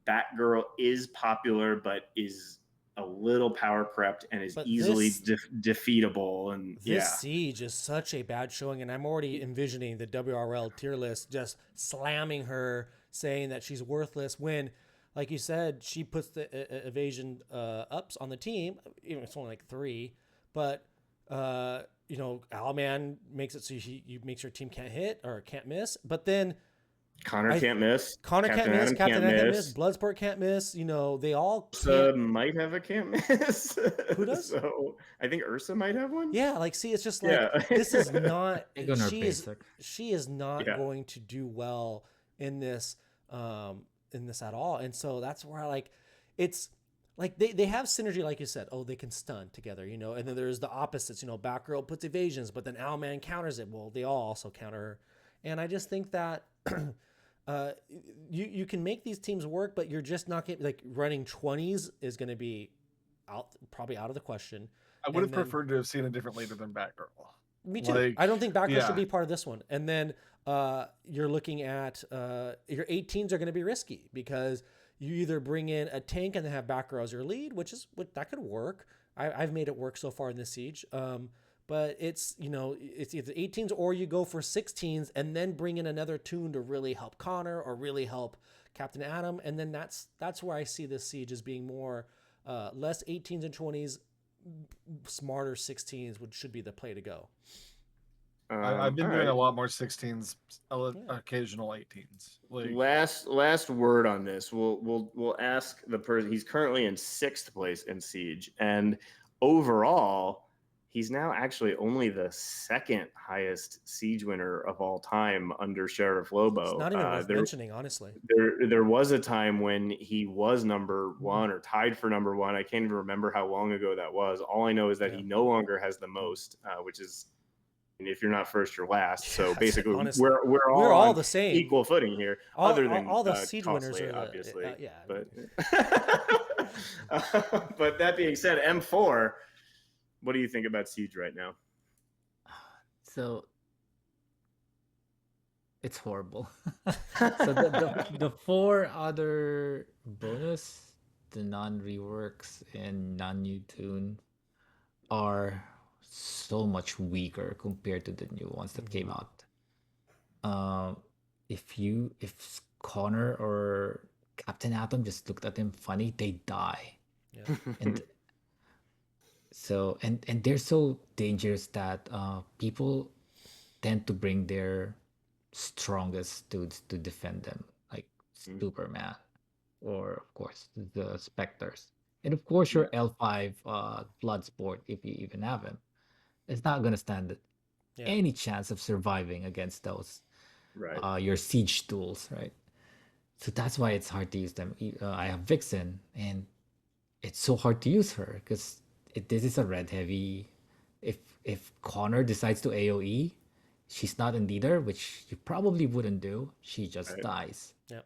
Batgirl is popular, but is a little power crept and is easily defeatable. And this siege is such a bad showing, and I'm already envisioning the WRL tier list just slamming her, saying that she's worthless when, like you said, she puts the evasion ups on the team. Even it's only like 3, but Owlman makes it so you makes your team can't hit or can't miss. But then Connor can't miss. Connor can't miss. Captain Adam can't miss. Bloodsport can't miss. You know, they all might have a can't miss. Who does? So I think Ursa might have one. Yeah, like see, it's just like this is not. she is not going to do well in this at all, and so that's where it's like they have synergy, like you said. Oh, they can stun together, and then there's the opposites. Batgirl puts evasions, but then Owlman counters it. Well, they all also counter her, and I just think that. You can make these teams work, but you're just not getting running 20s is going to be probably out of the question. I would have preferred to have seen a different leader than Batgirl. Me too. I don't think Batgirl should be part of this one. And then you're looking at your 18s are going to be risky because you either bring in a tank and then have Batgirl as your lead, that could work. I've made it work so far in this siege. But it's either 18s or you go for 16s and then bring in another tune to really help Connor or really help Captain Atom. And then that's where I see this siege as being more less 18s and 20s, smarter 16s should be the play to go. I've been doing a lot more 16s, occasional 18s. Like, last word on this. We'll ask the person. He's currently in 6th place in Siege, and overall, he's now actually only the 2nd highest Siege winner of all time under Sheriff Lobo. It's not even worth mentioning, honestly. There was a time when he was number 1 or tied for number 1. I can't even remember how long ago that was. All I know is that he no longer has the most, which is, if you're not first, you're last. So basically, honestly, we're all the same, equal footing here. Other than all the Siege costly, winners are obviously. yeah. But but that being said, M4. What do you think about Siege right now? So it's horrible. So the 4 other bonus, the non-reworks and non-new tune, are so much weaker compared to the new ones that came out. If Connor or Captain Atom just looked at him funny, they die. Yeah. And so and they're so dangerous that people tend to bring their strongest dudes to defend them, like Superman, or of course the Spectres, and of course your L5 Bloodsport, if you even have him. It's not gonna stand any chance of surviving against those your siege tools, right? So that's why it's hard to use them. I have Vixen, and it's so hard to use her because this is a red heavy. If Connor decides to AoE, she's not in leader, which you probably wouldn't do. She just dies. Yep.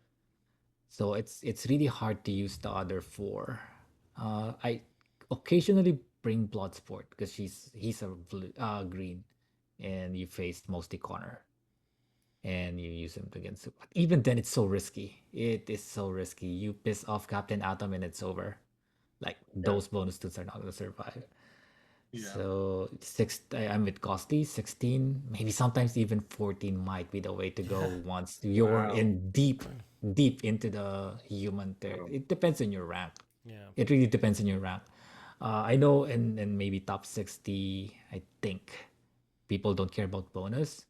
So it's really hard to use the other 4. I occasionally bring Bloodsport because he's a green, and you face mostly Connor, and you use him against. But even then, it's so risky. It is so risky. You piss off Captain Atom, and it's over. Like those bonus tunes are not gonna survive. Yeah. So I'm with Costly 16, maybe sometimes even 14 might be the way to go once you're in deep into the human territory. It depends on your rank. Yeah. It really depends on your rank. I know in maybe top 60, I think people don't care about bonus.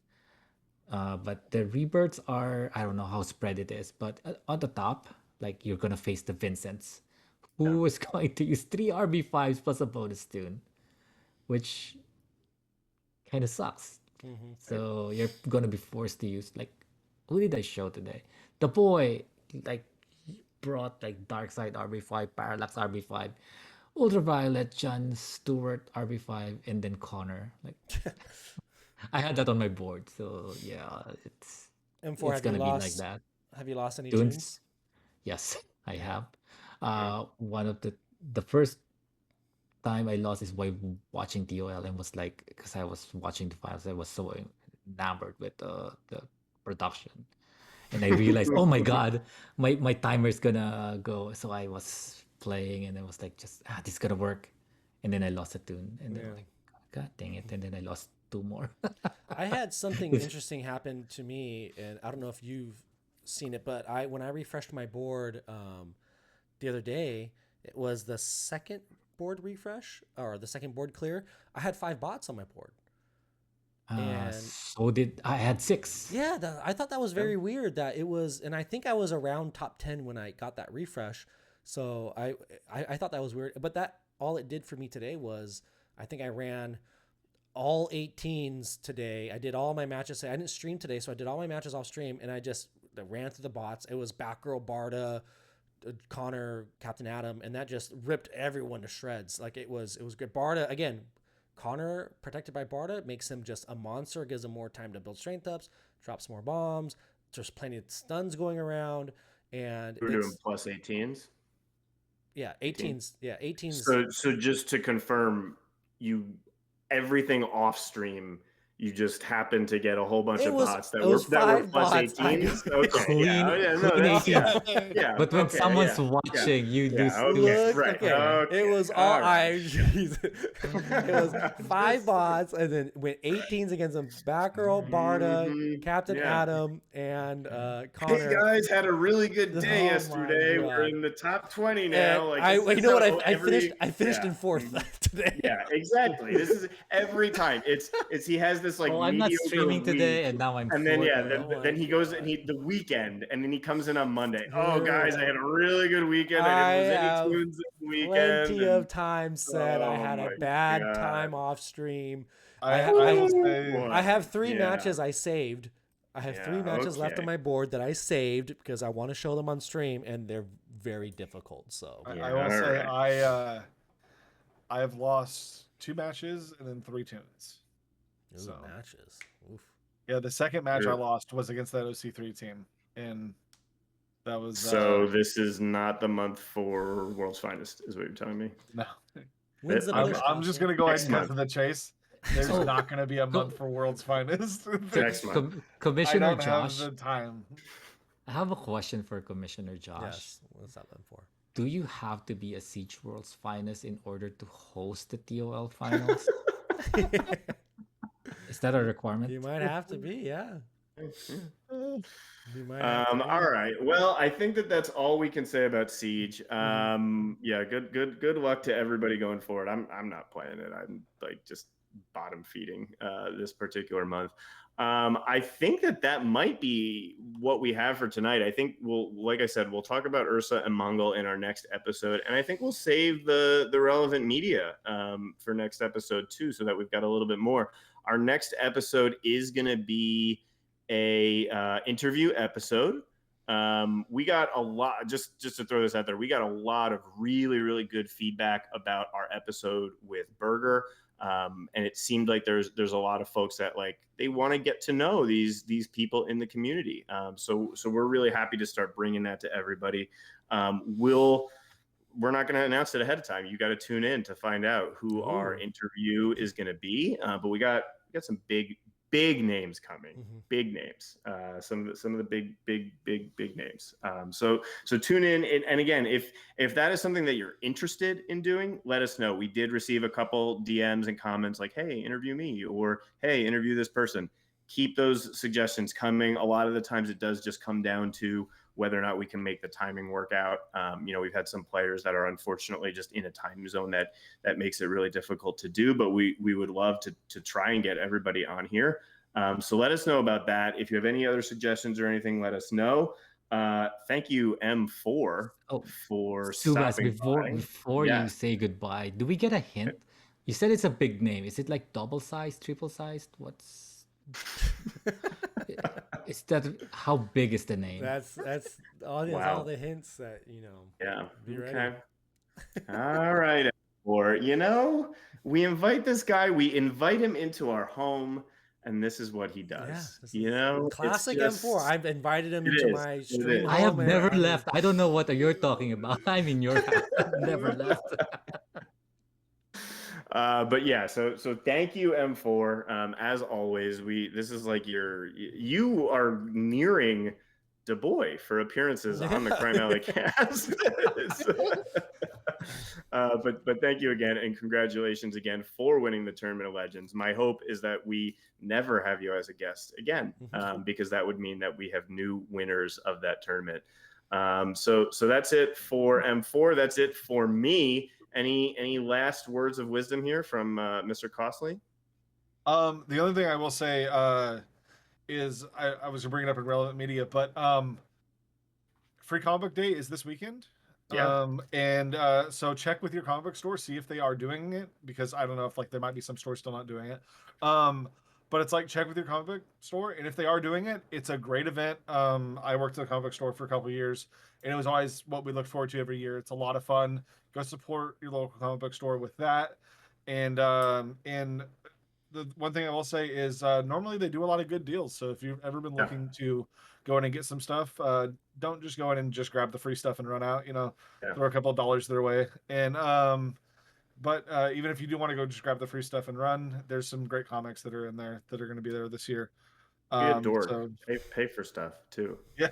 But the rebirths are, I don't know how spread it is, but on the top, like you're gonna face the Vincents, who is going to use 3 RB5s plus a bonus tune, which kind of sucks. Mm-hmm. So you're gonna be forced to use, like, who did I show today? The boy like brought like Darkseid RB5, Parallax RB5, Ultraviolet, John Stewart RB5, and then Connor. Like I had that on my board, so yeah, it's M4. It's gonna be like that. Have you lost any Tunes? tunes? Yes, I have. One of the first time I lost is while watching TOL, and was like, because I was watching the files, I was so enamored with the production, and I realized, oh my god, my timer is gonna go. So I was playing, and I was like, just this is gonna work, and then I lost a tune, and then I'm like, god dang it, and then I lost 2 more. I had something interesting happen to me, and I don't know if you've seen it, but when I refreshed my board the other day, it was the second board refresh or the second board clear. I had 5 bots on my board. And so did I had 6. Yeah, I thought that was very weird that it was, and I think I was around top 10 when I got that refresh. So I thought that was weird, but that all it did for me today was, I think I ran all 18s today. I did all my matches. I didn't stream today, so I did all my matches off stream, and I just ran through the bots. It was Batgirl, Barda, Connor, Captain Atom, and that just ripped everyone to shreds. Like it was good. Barda, again, Connor protected by Barda makes him just a monster, gives him more time to build strength ups, drops more bombs, there's plenty of stuns going around, and we're doing plus 18s. Yeah, 18s. Yeah, 18s. So just to confirm, everything off stream, you just happened to get a whole bunch of bots that were plus 18s. Okay, yeah. But when someone's watching, you lose. It was all it was 5 bots, and then went 18s against them. Batgirl, Barda, Captain Atom, and Connor. Hey guys, had a really good day yesterday. We're in the top 20 now. You know what? I finished in 4th today. Yeah, exactly. This is every time. It's he has this this like I'm not mediocre streaming today, week, and now I'm and then then he goes and the weekend, and then he comes in on Monday. Oh, guys, I had a really good weekend. I didn't lose any tunes this weekend. Plenty of times said I had a bad time off stream. I have 3 matches I saved. I have 3 matches left on my board that I saved because I want to show them on stream, and they're very difficult. So I will say I have lost 2 matches and then 3 tunes. So matches. Oof. Yeah, the second match I lost was against that OC3 team, and that was. So this is not the month for World's Finest, is what you're telling me? No. I'm just gonna go ahead and cut to the chase. There's not gonna be a month for World's Finest. Next month. Commissioner Josh. I don't have the time. I have a question for Commissioner Josh. Yes. What's that one for? Do you have to be a Siege World's Finest in order to host the TOL finals? Is that a requirement? You might have to be, yeah. All right. Well, I think that's all we can say about Siege. Yeah, good luck to everybody going forward. I'm not playing it. I'm like just bottom feeding this particular month. I think that might be what we have for tonight. I think like I said, we'll talk about Ursa and Mongol in our next episode, and I think we'll save the relevant media for next episode too, so that we've got a little bit more. Our next episode is going to be a interview episode. We got a lot, just to throw this out there, we got a lot of really, really good feedback about our episode with Burger. And it seemed like there's a lot of folks that like they want to get to know these people in the community. So we're really happy to start bringing that to everybody. We're not going to announce it ahead of time. You got to tune in to find out who our interview is going to be. But we got some big names coming, big names. Some of the big names. So tune in. And again, if that is something that you're interested in doing, let us know. We did receive a couple DMs and comments like, hey, interview me, or hey, interview this person. Keep those suggestions coming. A lot of the times it does just come down to whether or not we can make the timing work out. We've had some players that are unfortunately just in a time zone that makes it really difficult to do, but we would love to try and get everybody on here. So let us know about that. If you have any other suggestions or anything, let us know. Thank you, M4, for Zubaz, stopping before you say goodbye, do we get a hint? You said it's a big name. Is it like double sized, triple sized? What's is that? How big is the name? That's all the hints that Yeah. Be ready. Okay. All right. Or we invite this guy. We invite him into our home, and this is what he does. Classic M4. I've invited him into my stream. I have never left. I don't know what you're talking about. I'm in your house. I've never left. But yeah, so thank you, M4. As always, this is like you are nearing Du Bois for appearances on the Crime Alley cast. But thank you again, and congratulations again for winning the Tournament of Legends. My hope is that we never have you as a guest again, because that would mean that we have new winners of that tournament. So that's it for M4. That's it for me. Any last words of wisdom here from Mr. Costley? The only thing I will say is I was bringing it up in relevant media, but Free Comic Book Day is this weekend. Yeah. So check with your comic book store, see if they are doing it, because I don't know if there might be some stores still not doing it. But it's check with your comic book store, and if they are doing it, it's a great event. I worked at a comic book store for a couple of years, and it was always what we looked forward to every year. It's a lot of fun. Go support your local comic book store with that. And the one thing I will say is normally they do a lot of good deals. So if you've ever been looking to go in and get some stuff, don't just go in and just grab the free stuff and run out. Throw a couple of dollars their way. And but even if you do want to go just grab the free stuff and run, there's some great comics that are in there that are going to be there this year. Pay for stuff too. Yeah.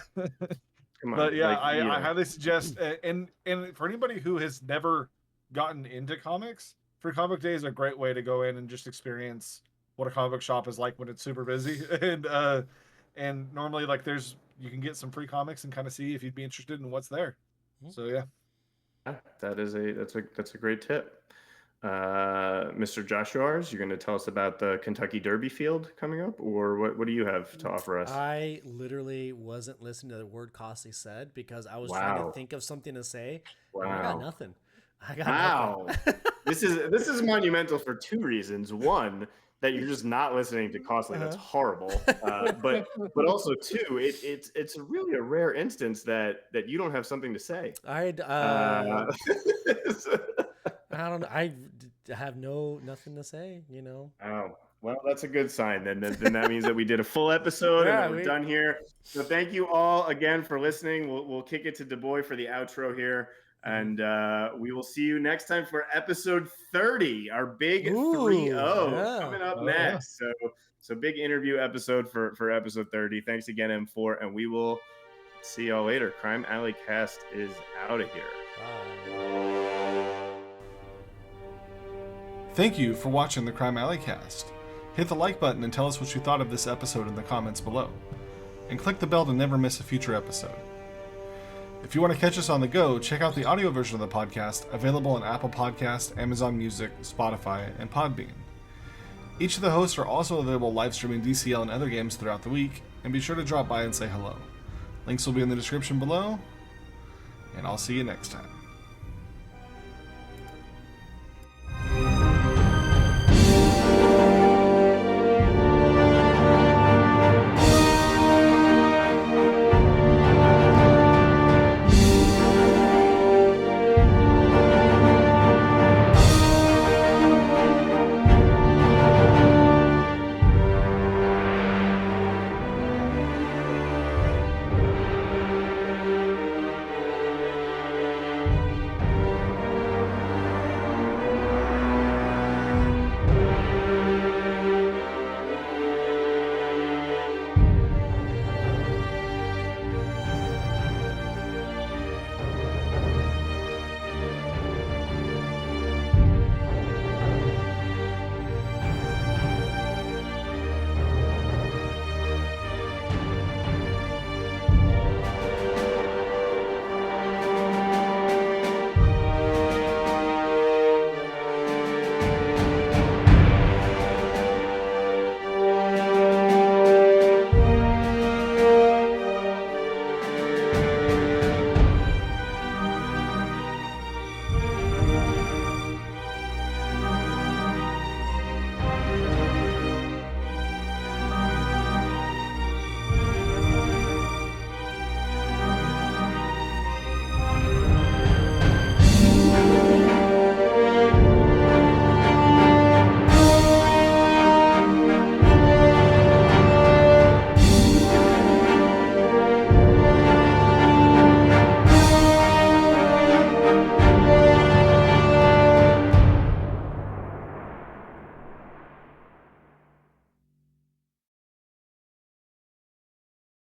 Come on. But yeah, I highly suggest, and for anybody who has never gotten into comics, Free Comic Day is a great way to go in and just experience what a comic book shop is like when it's super busy. And normally you can get some free comics and kind of see if you'd be interested in what's there. So yeah. That's a great tip. Mr. Joshua, you're going to tell us about the Kentucky Derby field coming up, or what do you have to offer us? I literally wasn't listening to the word Costly said because I was trying to think of something to say. Wow. And I got nothing. Nothing. This is monumental for two reasons. One, that you're just not listening to Costly. That's horrible. But also two, it's really a rare instance that you don't have something to say. I don't know. I have nothing to say, you know. Oh, well, that's a good sign. Then that means that we did a full episode and that we're done here. So thank you all again for listening. We'll kick it to DuBois for the outro here. And we will see you next time for episode 30, our big 3-0 coming up next. Yeah. So big interview episode for episode 30. Thanks again, M4, and we will see y'all later. Crime Alley Cast is out of here. Bye. Thank you for watching the Crime Alley Cast. Hit the like button and tell us what you thought of this episode in the comments below. And click the bell to never miss a future episode. If you want to catch us on the go, check out the audio version of the podcast, available on Apple Podcasts, Amazon Music, Spotify, and Podbean. Each of the hosts are also available live streaming DCL and other games throughout the week, and be sure to drop by and say hello. Links will be in the description below, and I'll see you next time.